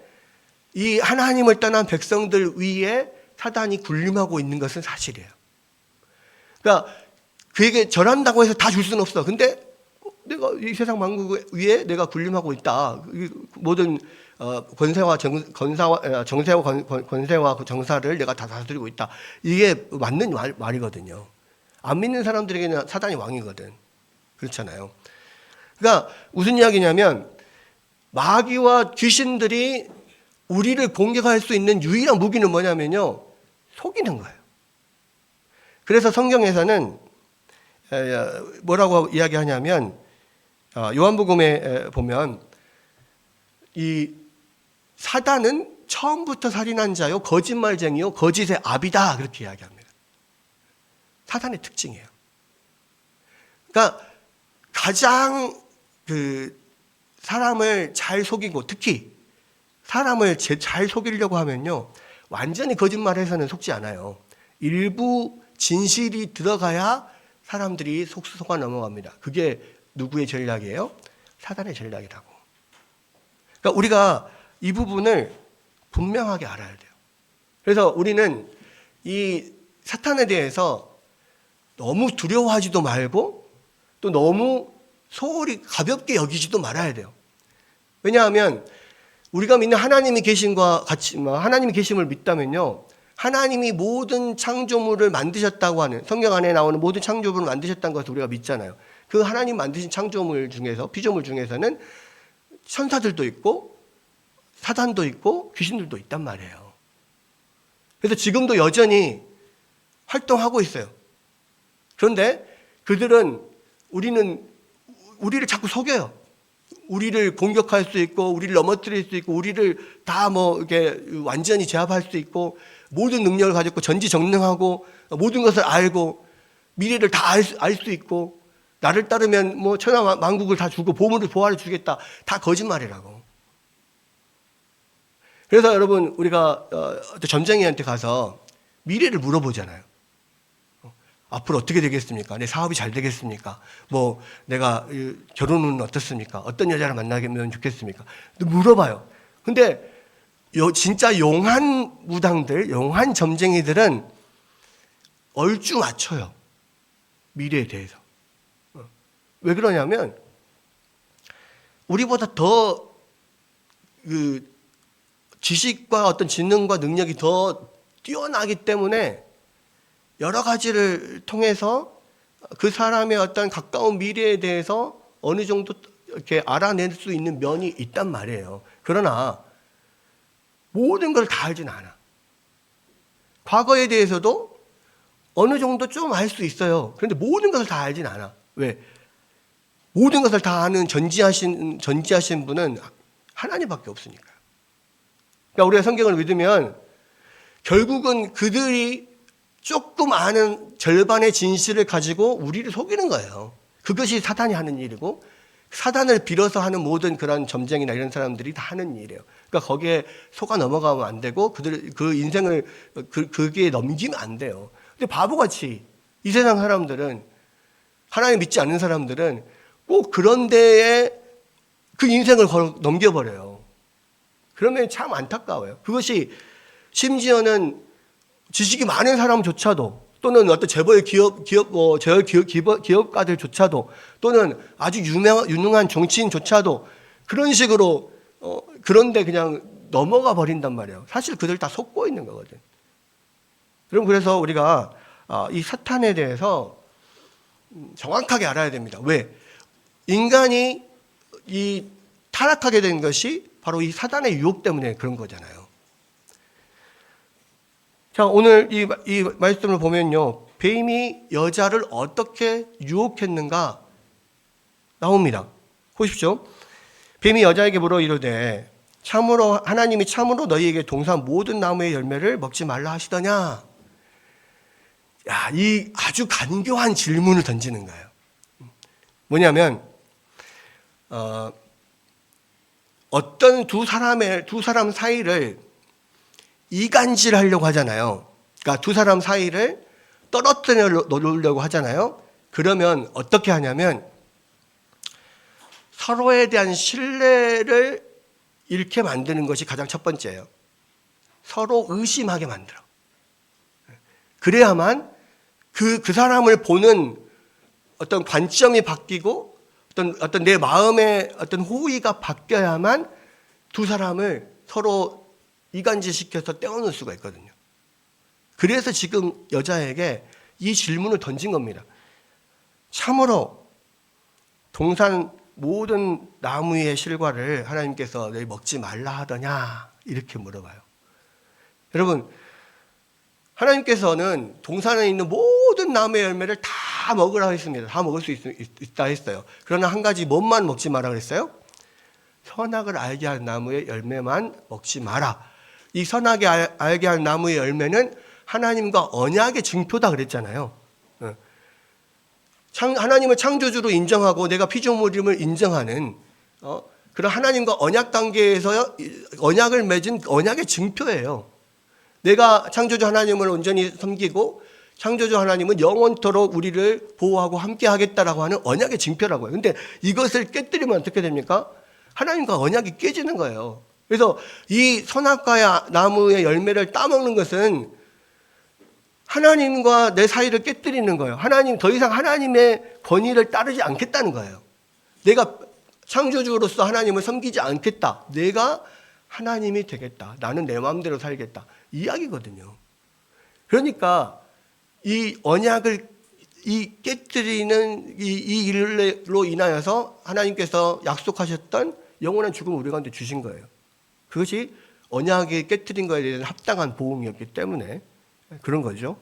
이 하나님을 떠난 백성들 위에 사단이 군림하고 있는 것은 사실이에요. 그러니까 그에게 절한다고 해서 다 줄 수는 없어. 근데 내가 이 세상 만국 위에 내가 군림하고 있다. 모든 권세와 권세와 정사를 내가 다 다스리고 있다. 이게 맞는 말이거든요. 안 믿는 사람들에게는 사단이 왕이거든. 그렇잖아요. 그러니까 무슨 이야기냐면 마귀와 귀신들이 우리를 공격할 수 있는 유일한 무기는 뭐냐면요, 속이는 거예요. 그래서 성경에서는 뭐라고 이야기하냐면 요한복음에 보면 이 사단은 처음부터 살인한 자요 거짓말쟁이요 거짓의 아비다 그렇게 이야기합니다. 사단의 특징이에요. 그러니까 가장 사람을 잘 속이고 특히 사람을 잘 속이려고 하면요 완전히 거짓말해서는 속지 않아요. 일부 진실이 들어가야 사람들이 속아 넘어갑니다. 그게 누구의 전략이에요? 사단의 전략이라고. 그러니까 우리가 이 부분을 분명하게 알아야 돼요. 그래서 우리는 이 사탄에 대해서 너무 두려워하지도 말고 또 너무 소홀히 가볍게 여기지도 말아야 돼요. 왜냐하면 우리가 믿는 하나님이 계심과 같이 하나님이 계심을 믿다면요. 하나님이 모든 창조물을 만드셨다고 하는 성경 안에 나오는 모든 창조물을 만드셨다는 것을 우리가 믿잖아요. 그 하나님 만드신 창조물 중에서 피조물 중에서는 천사들도 있고 사단도 있고 귀신들도 있단 말이에요. 그래서 지금도 여전히 활동하고 있어요. 그런데 그들은 우리를 자꾸 속여요. 우리를 공격할 수 있고 우리를 넘어뜨릴 수 있고 우리를 다 이렇게 완전히 제압할 수 있고 모든 능력을 가졌고 전지전능하고 모든 것을 알고 미래를 다 알 수 있고 나를 따르면 천하 만국을 다 주고 보화를 주겠다. 다 거짓말이라고. 그래서 여러분 우리가 점쟁이한테 가서 미래를 물어보잖아요. 앞으로 어떻게 되겠습니까? 내 사업이 잘 되겠습니까? 내가 결혼은 어떻습니까? 어떤 여자를 만나면 좋겠습니까? 물어봐요. 근데 진짜 용한 무당들, 용한 점쟁이들은 얼추 맞춰요. 미래에 대해서. 왜 그러냐면 우리보다 더 지식과 어떤 지능과 능력이 더 뛰어나기 때문에 여러 가지를 통해서 그 사람의 어떤 가까운 미래에 대해서 어느 정도 이렇게 알아낼 수 있는 면이 있단 말이에요. 그러나 모든 걸 다 알진 않아. 과거에 대해서도 어느 정도 좀 알 수 있어요. 그런데 모든 것을 다 알진 않아. 왜? 모든 것을 다 아는 전지하신 분은 하나님밖에 없으니까요. 그러니까 우리가 성경을 믿으면 결국은 그들이 조금 아는 절반의 진실을 가지고 우리를 속이는 거예요. 그것이 사단이 하는 일이고 사단을 빌어서 하는 모든 그런 점쟁이나 이런 사람들이 다 하는 일이에요. 그러니까 거기에 속아 넘어가면 안 되고 그 인생을 거기에 넘기면 안 돼요. 근데 바보같이 이 세상 사람들은 하나님 믿지 않는 사람들은 꼭 그런 데에 그 인생을 넘겨버려요. 그러면 참 안타까워요. 그것이 심지어는 지식이 많은 사람조차도 또는 어떤 재벌 기업가들조차도 또는 아주 유능한 정치인조차도 그런 식으로 그런데 그냥 넘어가 버린단 말이에요. 사실 그들 다 속고 있는 거거든. 여러분 그래서 우리가 이 사탄에 대해서 정확하게 알아야 됩니다. 왜? 인간이 이 타락하게 된 것이 바로 이 사단의 유혹 때문에 그런 거잖아요. 자, 오늘 이 말씀을 보면요. 뱀이 여자를 어떻게 유혹했는가 나옵니다. 보십시오. 뱀이 여자에게 물어 이르되 하나님이 참으로 너희에게 동산 모든 나무의 열매를 먹지 말라 하시더냐. 야, 이 아주 간교한 질문을 던지는 거예요. 뭐냐면 어떤 두 사람 사이를 이간질하려고 하잖아요. 그러니까 두 사람 사이를 떨어뜨려 놓으려고 하잖아요. 그러면 어떻게 하냐면 서로에 대한 신뢰를 잃게 만드는 것이 가장 첫 번째예요. 서로 의심하게 만들어. 그래야만 그 사람을 보는 어떤 관점이 바뀌고 어떤 내 마음의 어떤 호의가 바뀌어야만 두 사람을 서로 이간질시켜서 떼어놓을 수가 있거든요. 그래서 지금 여자에게 이 질문을 던진 겁니다. 참으로 동산 모든 나무의 실과를 하나님께서 너희 먹지 말라 하더냐? 이렇게 물어봐요. 여러분, 하나님께서는 동산에 있는 모든 나무의 열매를 다 먹으라고 했습니다. 다 먹을 수 있다 했어요. 그러나 한 가지 뭔만 먹지 마라 그랬어요? 선악을 알게 할 나무의 열매만 먹지 마라. 이 선악을 알게 할 나무의 열매는 하나님과 언약의 증표다 그랬잖아요. 하나님을 창조주로 인정하고 내가 피조물임을 인정하는 그런 하나님과 언약 관계에서 언약을 맺은 언약의 증표예요. 내가 창조주 하나님을 온전히 섬기고 창조주 하나님은 영원토록 우리를 보호하고 함께 하겠다라고 하는 언약의 증표라고요. 근데 이것을 깨뜨리면 어떻게 됩니까? 하나님과 언약이 깨지는 거예요. 그래서 이 선악과의 나무의 열매를 따먹는 것은 하나님과 내 사이를 깨뜨리는 거예요. 더 이상 하나님의 권위를 따르지 않겠다는 거예요. 내가 창조주로서 하나님을 섬기지 않겠다. 내가 하나님이 되겠다. 나는 내 마음대로 살겠다. 이야기거든요. 그러니까 이 언약을 깨뜨리는 이 일로 인하여서 하나님께서 약속하셨던 영원한 죽음을 우리 가운데 주신 거예요. 그것이 언약이 깨뜨린 것에 대한 합당한 보응이었기 때문에 그런 거죠.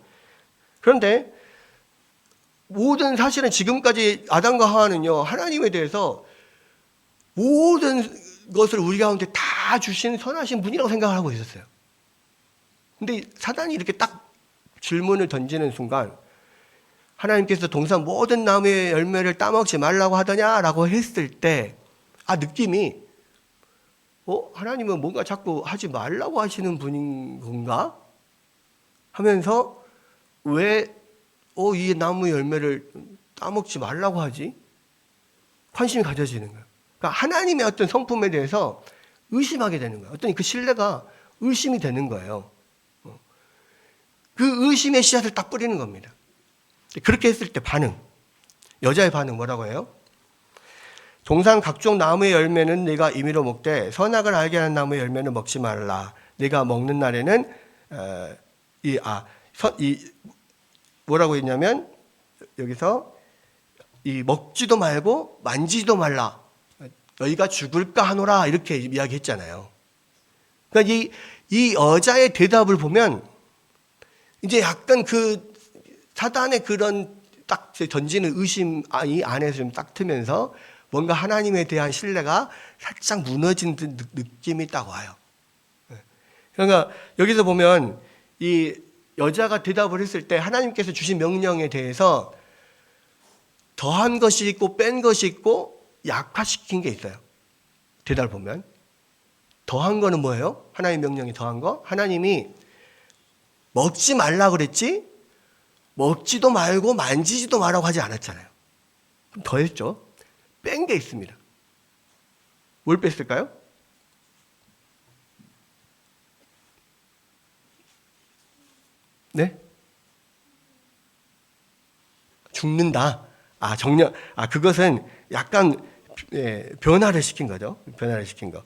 그런데 사실은 지금까지 아담과 하와는요, 하나님에 대해서 모든 것을 우리 가운데 다 주신 선하신 분이라고 생각을 하고 있었어요. 근데 사단이 이렇게 딱 질문을 던지는 순간 하나님께서 동산 모든 나무의 열매를 따먹지 말라고 하더냐라고 했을 때 느낌이 하나님은 뭔가 자꾸 하지 말라고 하시는 분인 건가? 하면서 왜 이 나무 열매를 따먹지 말라고 하지? 관심이 가져지는 거예요. 그러니까 하나님의 어떤 성품에 대해서 의심하게 되는 거예요. 어떤 그 신뢰가 의심이 되는 거예요. 그 의심의 씨앗을 딱 뿌리는 겁니다. 그렇게 했을 때 여자의 반응 뭐라고 해요? 동산 각종 나무의 열매는 네가 임의로 먹되 선악을 알게 하는 나무의 열매는 먹지 말라. 네가 먹는 날에는 뭐라고 했냐면 여기서 먹지도 말고 만지지도 말라. 너희가 죽을까 하노라 이렇게 이야기했잖아요. 그러니까 이 여자의 대답을 보면 이제 약간 그 사단의 그런 딱 던지는 의심이 안에서 좀 딱 트면서 뭔가 하나님에 대한 신뢰가 살짝 무너진 느낌이 딱 와요. 그러니까 여기서 보면 이 여자가 대답을 했을 때 하나님께서 주신 명령에 대해서 더한 것이 있고 뺀 것이 있고 약화시킨 게 있어요. 대답을 보면 더한 거는 뭐예요? 하나님의 명령이 더한 거? 하나님이 먹지 말라 그랬지 먹지도 말고 만지지도 말라고 하지 않았잖아요. 더했죠. 뺀 게 있습니다. 뭘 뺐을까요? 네? 죽는다. 그것은 약간 변화를 시킨 거죠. 변화를 시킨 거.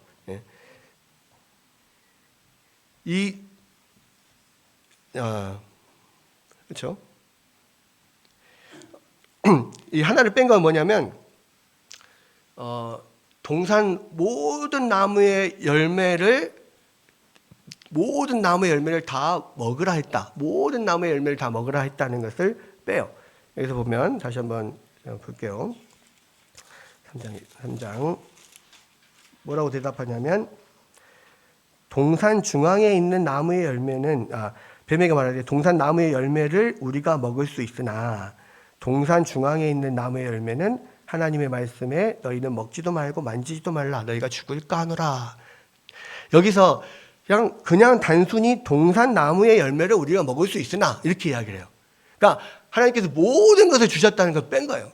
그렇죠. 이 하나를 뺀 건 뭐냐면 동산 모든 나무의 열매를 다 먹으라 했다. 모든 나무의 열매를 다 먹으라 했다는 것을 빼요. 여기서 보면 다시 한번 볼게요. 3장 뭐라고 대답하냐면 동산 중앙에 있는 나무의 열매는 뱀에게 말하되 동산 나무의 열매를 우리가 먹을 수 있으나 동산 중앙에 있는 나무의 열매는 하나님의 말씀에 너희는 먹지도 말고 만지지도 말라 너희가 죽을까 하노라. 여기서 그냥 단순히 동산 나무의 열매를 우리가 먹을 수 있으나 이렇게 이야기를 해요. 그러니까 하나님께서 모든 것을 주셨다는 걸 뺀 거예요.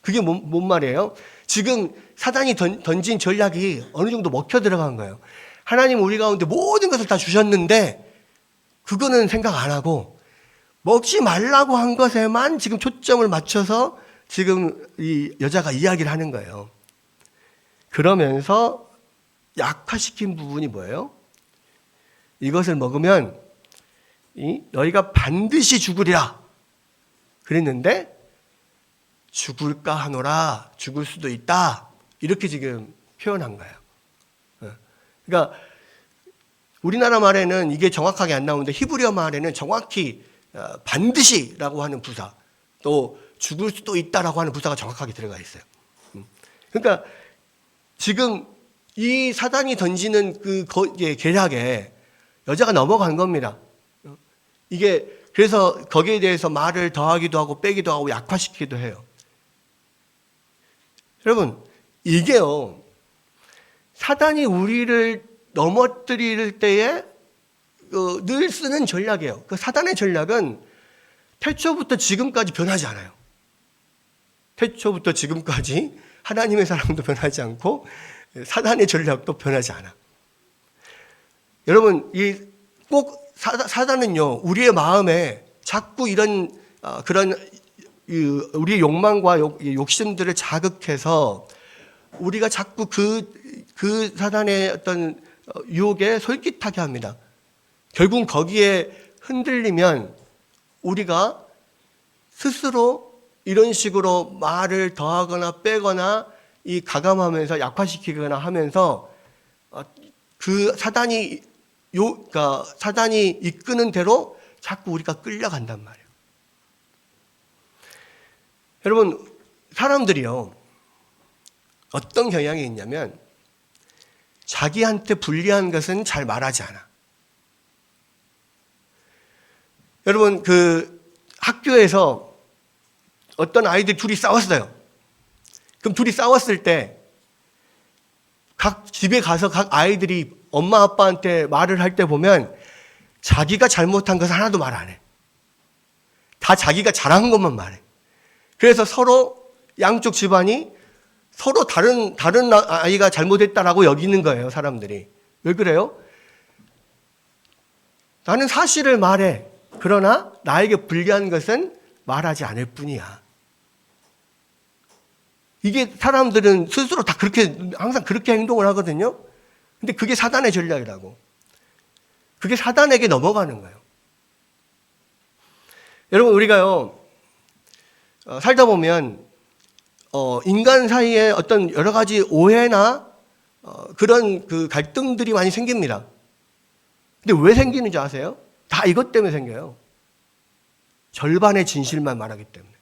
그게 뭔 말이에요? 지금 사단이 던진 전략이 어느 정도 먹혀 들어간 거예요. 하나님 우리 가운데 모든 것을 다 주셨는데 그거는 생각 안 하고 먹지 말라고 한 것에만 지금 초점을 맞춰서 지금 이 여자가 이야기를 하는 거예요. 그러면서 약화시킨 부분이 뭐예요? 이것을 먹으면 너희가 반드시 죽으리라 그랬는데 죽을까 하노라, 죽을 수도 있다 이렇게 지금 표현한 거예요. 그러니까 우리나라 말에는 이게 정확하게 안 나오는데 히브리어 말에는 정확히 반드시라고 하는 부사 또 죽을 수도 있다라고 하는 부사가 정확하게 들어가 있어요. 그러니까 지금 이 사단이 던지는 그 계략에 여자가 넘어간 겁니다. 이게 그래서 거기에 대해서 말을 더하기도 하고 빼기도 하고 약화시키기도 해요. 여러분 이게요 사단이 우리를 넘어뜨릴 때에 늘 쓰는 전략이에요. 그 사단의 전략은 태초부터 지금까지 변하지 않아요. 태초부터 지금까지 하나님의 사랑도 변하지 않고 사단의 전략도 변하지 않아. 여러분 꼭 사단은요 우리의 마음에 자꾸 이런 그런 우리의 욕망과 욕심들을 자극해서 우리가 자꾸 그 사단의 어떤 유혹에 솔깃하게 합니다. 결국 거기에 흔들리면 우리가 스스로 이런 식으로 말을 더하거나 빼거나 이 가감하면서 약화시키거나 하면서 그 그러니까 사단이 이끄는 대로 자꾸 우리가 끌려간단 말이에요. 여러분 사람들이요 어떤 경향이 있냐면 자기한테 불리한 것은 잘 말하지 않아. 여러분 그 학교에서 어떤 아이들 둘이 싸웠어요. 그럼 둘이 싸웠을 때 각 집에 가서 각 아이들이 엄마 아빠한테 말을 할 때 보면 자기가 잘못한 것은 하나도 말 안 해. 다 자기가 잘한 것만 말해. 그래서 서로 양쪽 집안이 서로 다른 아이가 잘못했다라고 여기는 거예요, 사람들이. 왜 그래요? 나는 사실을 말해. 그러나 나에게 불리한 것은 말하지 않을 뿐이야. 이게 사람들은 스스로 다 항상 그렇게 행동을 하거든요. 근데 그게 사단의 전략이라고. 그게 사단에게 넘어가는 거예요. 여러분, 우리가요, 살다 보면, 인간 사이에 어떤 여러 가지 오해나, 그런 그 갈등들이 많이 생깁니다. 근데 왜 생기는지 아세요? 다 이것 때문에 생겨요. 절반의 진실만 말하기 때문에.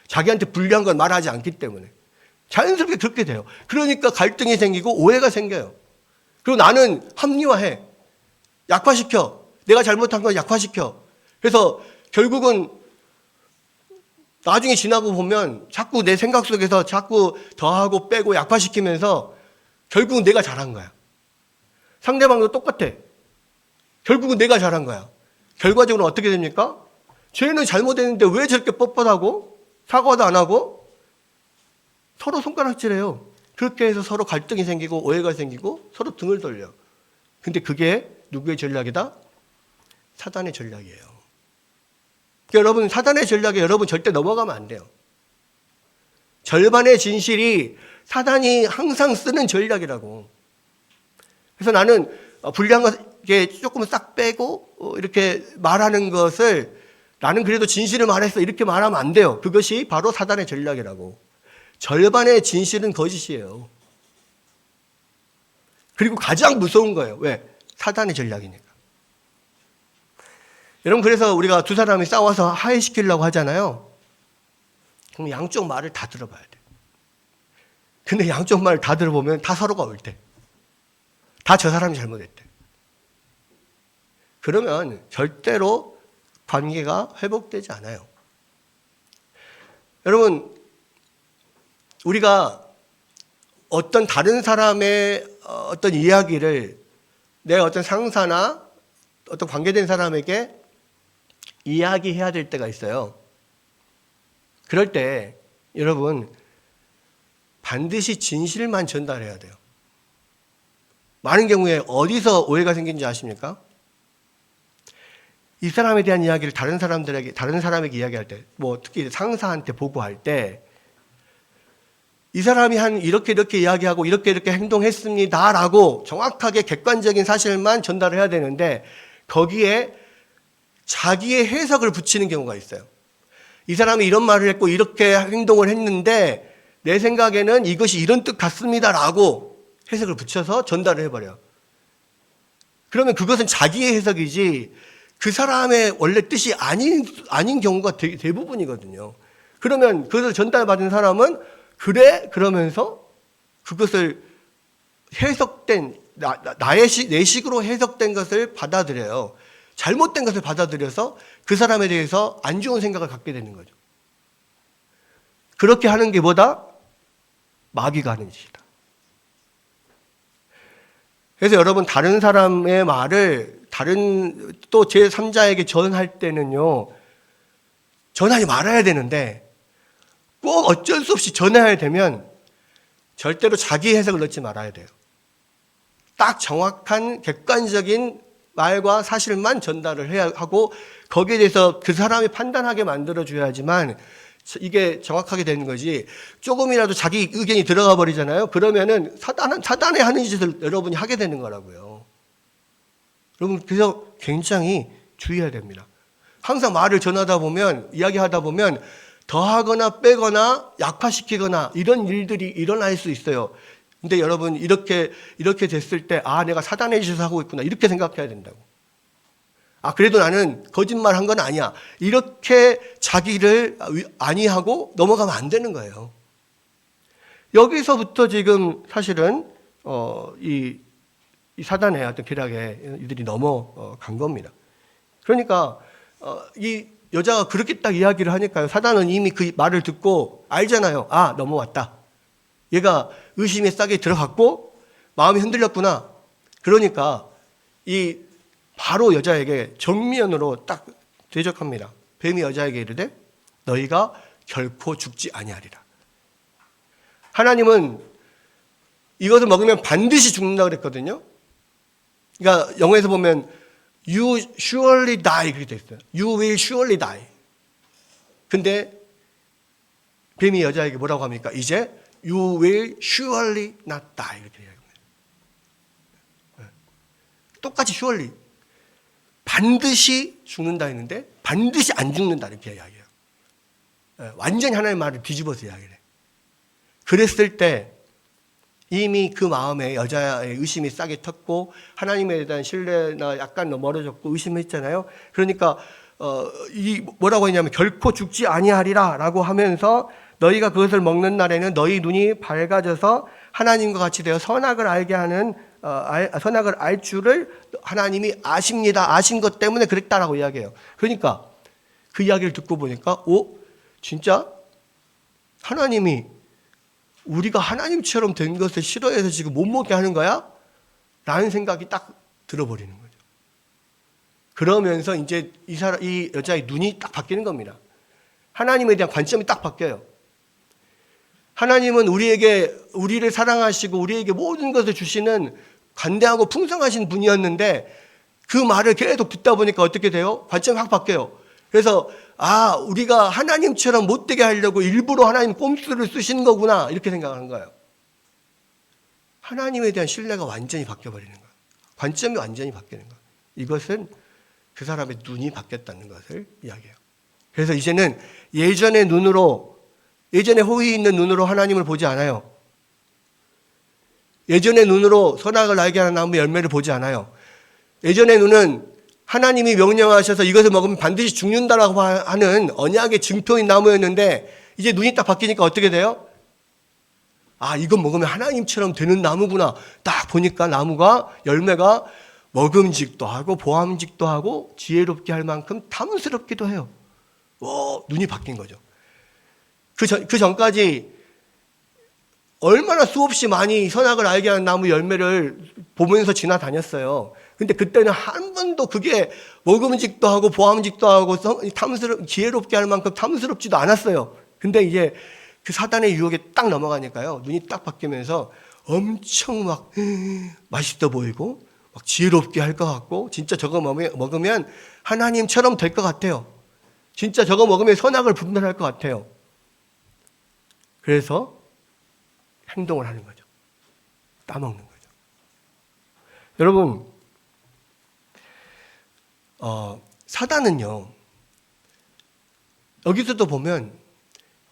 자기한테 불리한 건 말하지 않기 때문에. 자연스럽게 그렇게 돼요. 그러니까 갈등이 생기고 오해가 생겨요. 그리고 나는 합리화해. 약화시켜. 내가 잘못한 건 약화시켜. 그래서 결국은 나중에 지나고 보면 자꾸 내 생각 속에서 자꾸 더하고 빼고 약화시키면서 결국은 내가 잘한 거야. 상대방도 똑같아. 결국은 내가 잘한 거야. 결과적으로 어떻게 됩니까? 쟤는 잘못했는데 왜 저렇게 뻣뻣하고 사과도 안 하고 서로 손가락질해요. 그렇게 해서 서로 갈등이 생기고 오해가 생기고 서로 등을 돌려. 근데 그게 누구의 전략이다? 사단의 전략이에요. 그러니까 여러분 사단의 전략에 여러분 절대 넘어가면 안 돼요. 절반의 진실이 사단이 항상 쓰는 전략이라고. 그래서 나는 불리한 것 조금 싹 빼고 이렇게 말하는 것을 나는 그래도 진실을 말했어 이렇게 말하면 안 돼요. 그것이 바로 사단의 전략이라고. 절반의 진실은 거짓이에요. 그리고 가장 무서운 거예요. 왜? 사단의 전략이니까. 여러분 그래서 우리가 두 사람이 싸워서 화해시키려고 하잖아요. 그럼 양쪽 말을 다 들어봐야 돼. 근데 양쪽 말을 다 들어보면 다 서로가 옳대. 다 저 사람이 잘못했대. 그러면 절대로 관계가 회복되지 않아요. 여러분, 우리가 어떤 다른 사람의 어떤 이야기를 내 어떤 상사나 어떤 관계된 사람에게 이야기해야 될 때가 있어요. 그럴 때 여러분 반드시 진실만 전달해야 돼요. 많은 경우에 어디서 오해가 생긴지 아십니까? 이 사람에 대한 이야기를 다른 사람에게 이야기할 때, 뭐 특히 상사한테 보고할 때, 이 사람이 이렇게 이야기하고 이렇게 행동했습니다라고 정확하게 객관적인 사실만 전달을 해야 되는데 거기에 자기의 해석을 붙이는 경우가 있어요. 이 사람이 이런 말을 했고 이렇게 행동을 했는데 내 생각에는 이것이 이런 뜻 같습니다라고 해석을 붙여서 전달을 해버려요. 그러면 그것은 자기의 해석이지 그 사람의 원래 뜻이 아닌 경우가 대부분이거든요. 그러면 그것을 전달받은 사람은 그래? 그러면서 그것을 해석된, 내 식으로 해석된 것을 받아들여요. 잘못된 것을 받아들여서 그 사람에 대해서 안 좋은 생각을 갖게 되는 거죠. 그렇게 하는 게 뭐다? 마귀가 하는 짓이다. 그래서 여러분, 다른 사람의 말을 또 제3자에게 전할 때는요, 전하지 말아야 되는데, 꼭 어쩔 수 없이 전해야 되면 절대로 자기 해석을 넣지 말아야 돼요. 딱 정확한 객관적인 말과 사실만 전달을 해야 하고 거기에 대해서 그 사람이 판단하게 만들어줘야지만 이게 정확하게 되는 거지. 조금이라도 자기 의견이 들어가 버리잖아요. 그러면은 사단에 하는 짓을 여러분이 하게 되는 거라고요. 여러분, 그래서 굉장히 주의해야 됩니다. 항상 말을 전하다 보면, 이야기하다 보면 더하거나 빼거나 약화시키거나 이런 일들이 일어날 수 있어요. 근데 여러분, 이렇게 됐을 때, 내가 사단의 짓을 하고 있구나. 이렇게 생각해야 된다고. 그래도 나는 거짓말 한 건 아니야. 이렇게 자기를 아니하고 넘어가면 안 되는 거예요. 여기서부터 지금 사실은, 이 사단의 어떤 계략에 이들이 넘어간 겁니다. 그러니까, 이 여자가 그렇게 딱 이야기를 하니까요. 사단은 이미 그 말을 듣고 알잖아요. 넘어왔다. 얘가 의심에 싸게 들어갔고 마음이 흔들렸구나. 그러니까 바로 여자에게 정면으로 딱 대적합니다. 뱀이 여자에게 이르되 너희가 결코 죽지 아니하리라. 하나님은 이것을 먹으면 반드시 죽는다 그랬거든요. 그러니까 영어에서 보면 You surely die 그렇게 돼 있어요. You will surely die. 근데 뱀이 여자에게 뭐라고 합니까? 이제 You will surely not die 이렇게 이야기합니다. 똑같이 surely 반드시 죽는다 했는데 반드시 안 죽는다 이렇게 이야기해요. 완전히 하나님의 말을 뒤집어서 이야기를 해요. 그랬을 때 이미 그 마음에 여자의 의심이 싸게 텄고 하나님에 대한 신뢰나 약간 멀어졌고 의심했잖아요. 그러니까 뭐라고 했냐면 결코 죽지 아니하리라 라고 하면서 너희가 그것을 먹는 날에는 너희 눈이 밝아져서 하나님과 같이 되어 선악을 알게 하는 선악을 알 줄을 하나님이 아십니다. 아신 것 때문에 그랬다라고 이야기해요. 그러니까 그 이야기를 듣고 보니까 진짜 하나님이 우리가 하나님처럼 된 것을 싫어해서 지금 못 먹게 하는 거야? 라는 생각이 딱 들어버리는 거죠. 그러면서 이제 이 여자의 눈이 딱 바뀌는 겁니다. 하나님에 대한 관점이 딱 바뀌어요. 하나님은 우리를 사랑하시고 우리에게 모든 것을 주시는 관대하고 풍성하신 분이었는데 그 말을 계속 듣다 보니까 어떻게 돼요? 관점이 확 바뀌어요. 그래서 우리가 하나님처럼 못되게 하려고 일부러 하나님 꼼수를 쓰신 거구나 이렇게 생각하는 거예요. 하나님에 대한 신뢰가 완전히 바뀌어버리는 거예요. 관점이 완전히 바뀌는 거예요. 이것은 그 사람의 눈이 바뀌었다는 것을 이야기해요. 그래서 이제는 예전의 호의 있는 눈으로 하나님을 보지 않아요. 예전의 눈으로 선악을 알게 하는 나무 열매를 보지 않아요. 예전의 눈은 하나님이 명령하셔서 이것을 먹으면 반드시 죽는다라고 하는 언약의 증표인 나무였는데 이제 눈이 딱 바뀌니까 어떻게 돼요? 이거 먹으면 하나님처럼 되는 나무구나. 딱 보니까 나무가 열매가 먹음직도 하고 보암직도 하고 지혜롭게 할 만큼 탐스럽기도 해요. 눈이 바뀐 거죠. 그 전까지 얼마나 수없이 많이 선악을 알게 하는 나무 열매를 보면서 지나다녔어요. 근데 그때는 한 번도 그게 먹음직도 하고 보암직도 하고 지혜롭게 할 만큼 탐스럽지도 않았어요. 근데 이제 그 사단의 유혹에 딱 넘어가니까요. 눈이 딱 바뀌면서 엄청 막 맛있어 보이고 막 지혜롭게 할 것 같고 진짜 저거 먹으면 하나님처럼 될 것 같아요. 진짜 저거 먹으면 선악을 분별할 것 같아요. 그래서 행동을 하는 거죠. 따먹는 거죠. 여러분, 사단은요, 여기서도 보면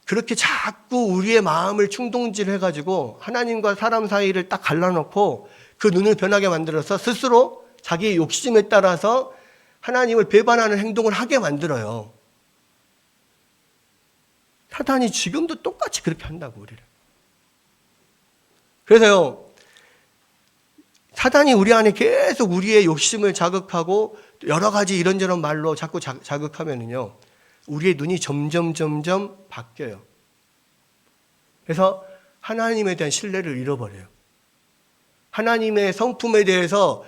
그렇게 자꾸 우리의 마음을 충동질 해가지고 하나님과 사람 사이를 딱 갈라놓고 그 눈을 변하게 만들어서 스스로 자기의 욕심에 따라서 하나님을 배반하는 행동을 하게 만들어요. 사단이 지금도 똑같이 그렇게 한다고, 우리를. 그래서요, 사단이 우리 안에 계속 우리의 욕심을 자극하고 여러 가지 이런저런 말로 자꾸 자극하면은요, 우리의 눈이 점점 바뀌어요. 그래서 하나님에 대한 신뢰를 잃어버려요. 하나님의 성품에 대해서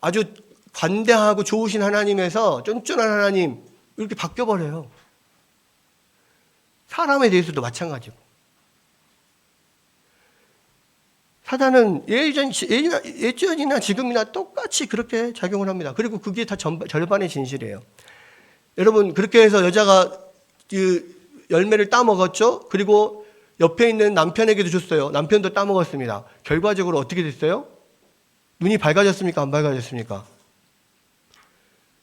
아주 관대하고 좋으신 하나님에서 쫀쫀한 하나님 이렇게 바뀌어버려요. 사람에 대해서도 마찬가지고. 사단은 예전이나 지금이나 똑같이 그렇게 작용을 합니다. 그리고 그게 다 절반의 진실이에요. 여러분, 그렇게 해서 여자가 그 열매를 따먹었죠? 그리고 옆에 있는 남편에게도 줬어요. 남편도 따먹었습니다. 결과적으로 어떻게 됐어요? 눈이 밝아졌습니까? 안 밝아졌습니까?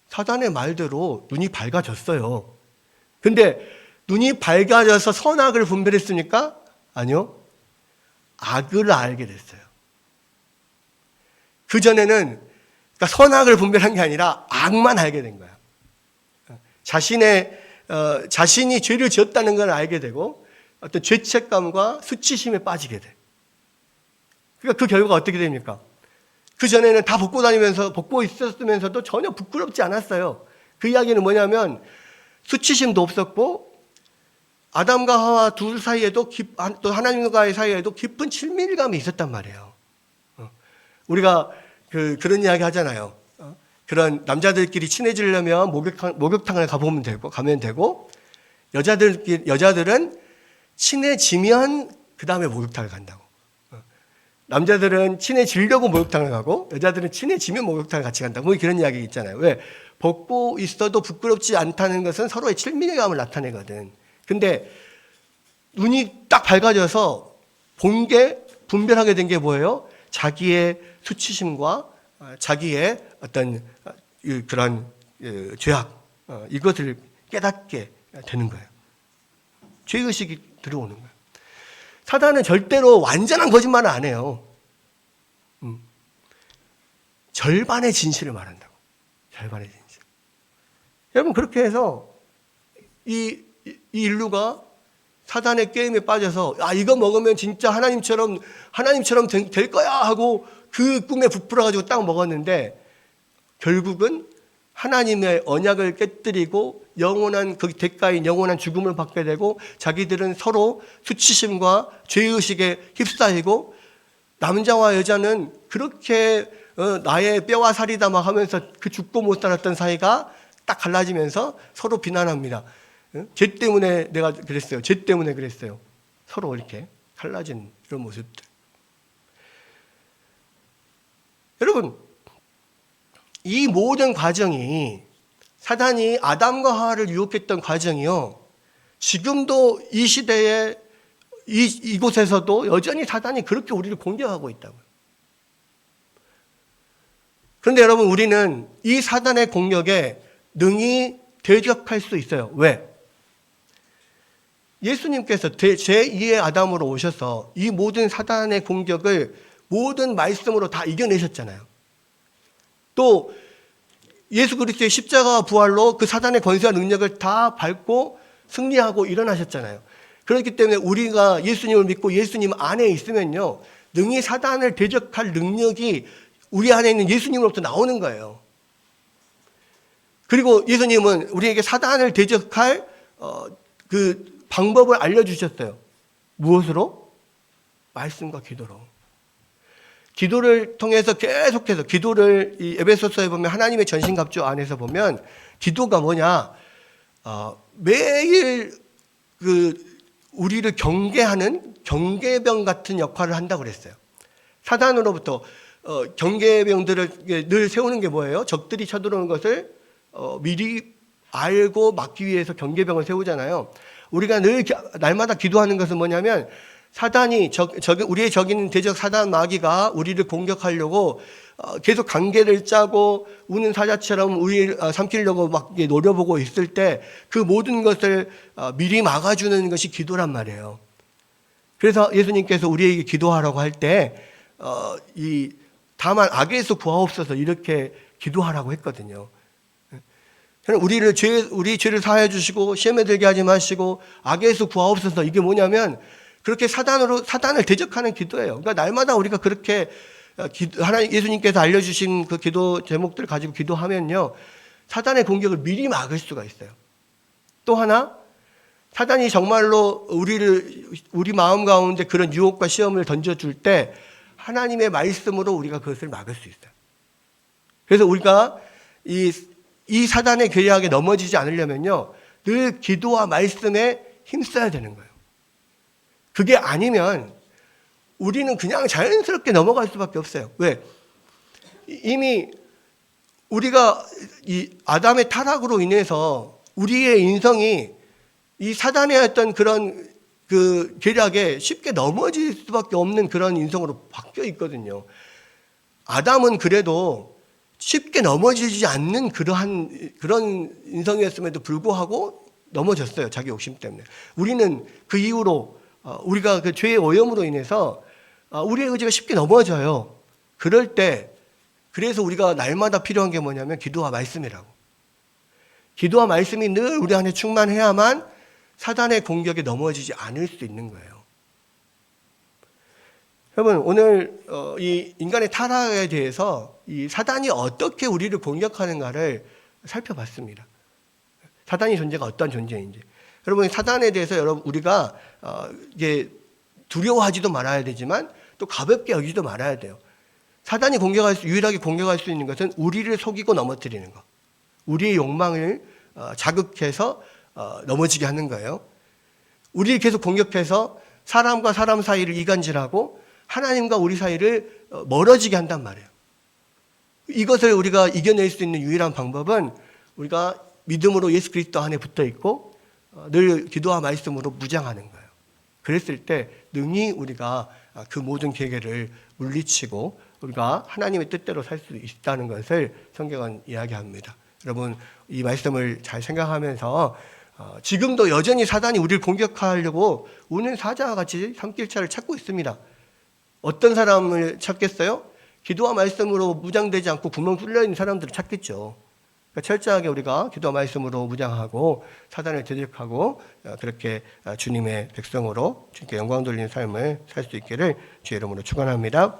사단의 말대로 눈이 밝아졌어요. 근데 눈이 밝아져서 선악을 분별했습니까? 아니요. 악을 알게 됐어요. 그전에는 그러니까 선악을 분별한 게 아니라 악만 알게 된 거야. 자신이 죄를 지었다는 걸 알게 되고 어떤 죄책감과 수치심에 빠지게 돼. 그러니까 그 결과가 어떻게 됩니까? 그전에는 다 벗고 있었으면서도 전혀 부끄럽지 않았어요. 그 이야기는 뭐냐면 수치심도 없었고 아담과 하와 둘 사이에도 또 하나님과의 사이에도 깊은 친밀감이 있었단 말이에요. 우리가 그런 이야기 하잖아요. 그런 남자들끼리 친해지려면 목욕탕을 가면 되고 여자들은 친해지면 그 다음에 목욕탕을 간다고. 남자들은 친해지려고 목욕탕을 가고 여자들은 친해지면 목욕탕을 같이 간다고. 뭐 그런 이야기 있잖아요. 왜? 벗고 있어도 부끄럽지 않다는 것은 서로의 친밀감을 나타내거든. 근데 눈이 딱 밝아져서 분별하게 된 게 뭐예요? 자기의 수치심과 자기의 어떤 그런 죄악, 이것을 깨닫게 되는 거예요. 죄의식이 들어오는 거예요. 사단은 절대로 완전한 거짓말을 안 해요. 절반의 진실을 말한다고. 절반의 진실. 여러분, 그렇게 해서 이 인류가 사단의 게임에 빠져서 이거 먹으면 진짜 하나님처럼 될 거야 하고 그 꿈에 부풀어가지고 딱 먹었는데 결국은 하나님의 언약을 깨뜨리고 그 대가인 영원한 죽음을 받게 되고 자기들은 서로 수치심과 죄의식에 휩싸이고 남자와 여자는 그렇게 나의 뼈와 살이다 막 하면서 그 죽고 못 살았던 사이가 딱 갈라지면서 서로 비난합니다. 죄 때문에 내가 그랬어요. 죄 때문에 그랬어요. 서로 이렇게 갈라진 그런 모습들. 여러분, 이 모든 과정이 사단이 아담과 하와를 유혹했던 과정이요. 지금도 이 시대에 이곳에서도 여전히 사단이 그렇게 우리를 공격하고 있다고요. 그런데 여러분, 우리는 이 사단의 공격에 능히 대적할 수 있어요. 왜? 예수님께서 제2의 아담으로 오셔서 이 모든 사단의 공격을 모든 말씀으로 다 이겨내셨잖아요. 또 예수 그리스도의 십자가 부활로 그 사단의 권세와 능력을 다 밟고 승리하고 일어나셨잖아요. 그렇기 때문에 우리가 예수님을 믿고 예수님 안에 있으면요, 능히 사단을 대적할 능력이 우리 안에 있는 예수님으로부터 나오는 거예요. 그리고 예수님은 우리에게 사단을 대적할 그 방법을 알려주셨어요. 무엇으로? 말씀과 기도로. 기도를 통해서 계속해서 기도를 이 에베소서에 보면 하나님의 전신갑주 안에서 보면 기도가 뭐냐? 매일 그 우리를 경계하는 경계병 같은 역할을 한다고 그랬어요. 사단으로부터 경계병들을 늘 세우는 게 뭐예요? 적들이 쳐들어오는 것을 미리 알고 막기 위해서 경계병을 세우잖아요. 우리가 늘 날마다 기도하는 것은 뭐냐면 사단이 우리의 적인 대적 사단 마귀가 우리를 공격하려고 계속 관계를 짜고 우는 사자처럼 우리를 삼키려고 막 노려보고 있을 때 그 모든 것을 미리 막아주는 것이 기도란 말이에요. 그래서 예수님께서 우리에게 기도하라고 할 때 다만 악에서 구하옵소서 이렇게 기도하라고 했거든요. 우리 죄를 사하여 주시고 시험에 들게 하지 마시고 악에서 구하옵소서, 이게 뭐냐면 그렇게 사단을 대적하는 기도예요. 그러니까 날마다 우리가 그렇게 하나님 예수님께서 알려주신 그 기도 제목들을 가지고 기도하면요, 사단의 공격을 미리 막을 수가 있어요. 또 하나, 사단이 정말로 우리 마음 가운데 그런 유혹과 시험을 던져줄 때 하나님의 말씀으로 우리가 그것을 막을 수 있어요. 그래서 우리가 이 사단의 계략에 넘어지지 않으려면요, 늘 기도와 말씀에 힘써야 되는 거예요. 그게 아니면 우리는 그냥 자연스럽게 넘어갈 수밖에 없어요. 왜? 이미 우리가 이 아담의 타락으로 인해서 우리의 인성이 이 사단의 어떤 그런 그 계략에 쉽게 넘어질 수밖에 없는 그런 인성으로 바뀌어 있거든요. 아담은 그래도 쉽게 넘어지지 않는 그런 인성이었음에도 불구하고 넘어졌어요. 자기 욕심 때문에. 우리는 그 이후로 우리가 그 죄의 오염으로 인해서 우리의 의지가 쉽게 넘어져요. 그럴 때 그래서 우리가 날마다 필요한 게 뭐냐면 기도와 말씀이라고. 기도와 말씀이 늘 우리 안에 충만해야만 사단의 공격에 넘어지지 않을 수 있는 거예요. 여러분, 오늘 이 인간의 타락에 대해서 이 사단이 어떻게 우리를 공격하는가를 살펴봤습니다. 사단의 존재가 어떤 존재인지. 여러분, 사단에 대해서 우리가 이게 두려워하지도 말아야 되지만 또 가볍게 여기지도 말아야 돼요. 사단이 유일하게 공격할 수 있는 것은 우리를 속이고 넘어뜨리는 것. 우리의 욕망을 자극해서 넘어지게 하는 거예요. 우리를 계속 공격해서 사람과 사람 사이를 이간질하고 하나님과 우리 사이를 멀어지게 한단 말이에요. 이것을 우리가 이겨낼 수 있는 유일한 방법은 우리가 믿음으로 예수 그리스도 안에 붙어 있고 늘 기도와 말씀으로 무장하는 거예요. 그랬을 때 능히 우리가 그 모든 계계를 물리치고 우리가 하나님의 뜻대로 살 수 있다는 것을 성경은 이야기합니다. 여러분, 이 말씀을 잘 생각하면서 지금도 여전히 사단이 우리를 공격하려고 우는 사자와 같이 산길차를 찾고 있습니다. 어떤 사람을 찾겠어요? 기도와 말씀으로 무장되지 않고 구멍 뚫려 있는 사람들을 찾겠죠. 그러니까 철저하게 우리가 기도와 말씀으로 무장하고 사단을 대적하고 그렇게 주님의 백성으로 주님께 영광 돌리는 삶을 살 수 있기를 주의 이름으로 축원합니다.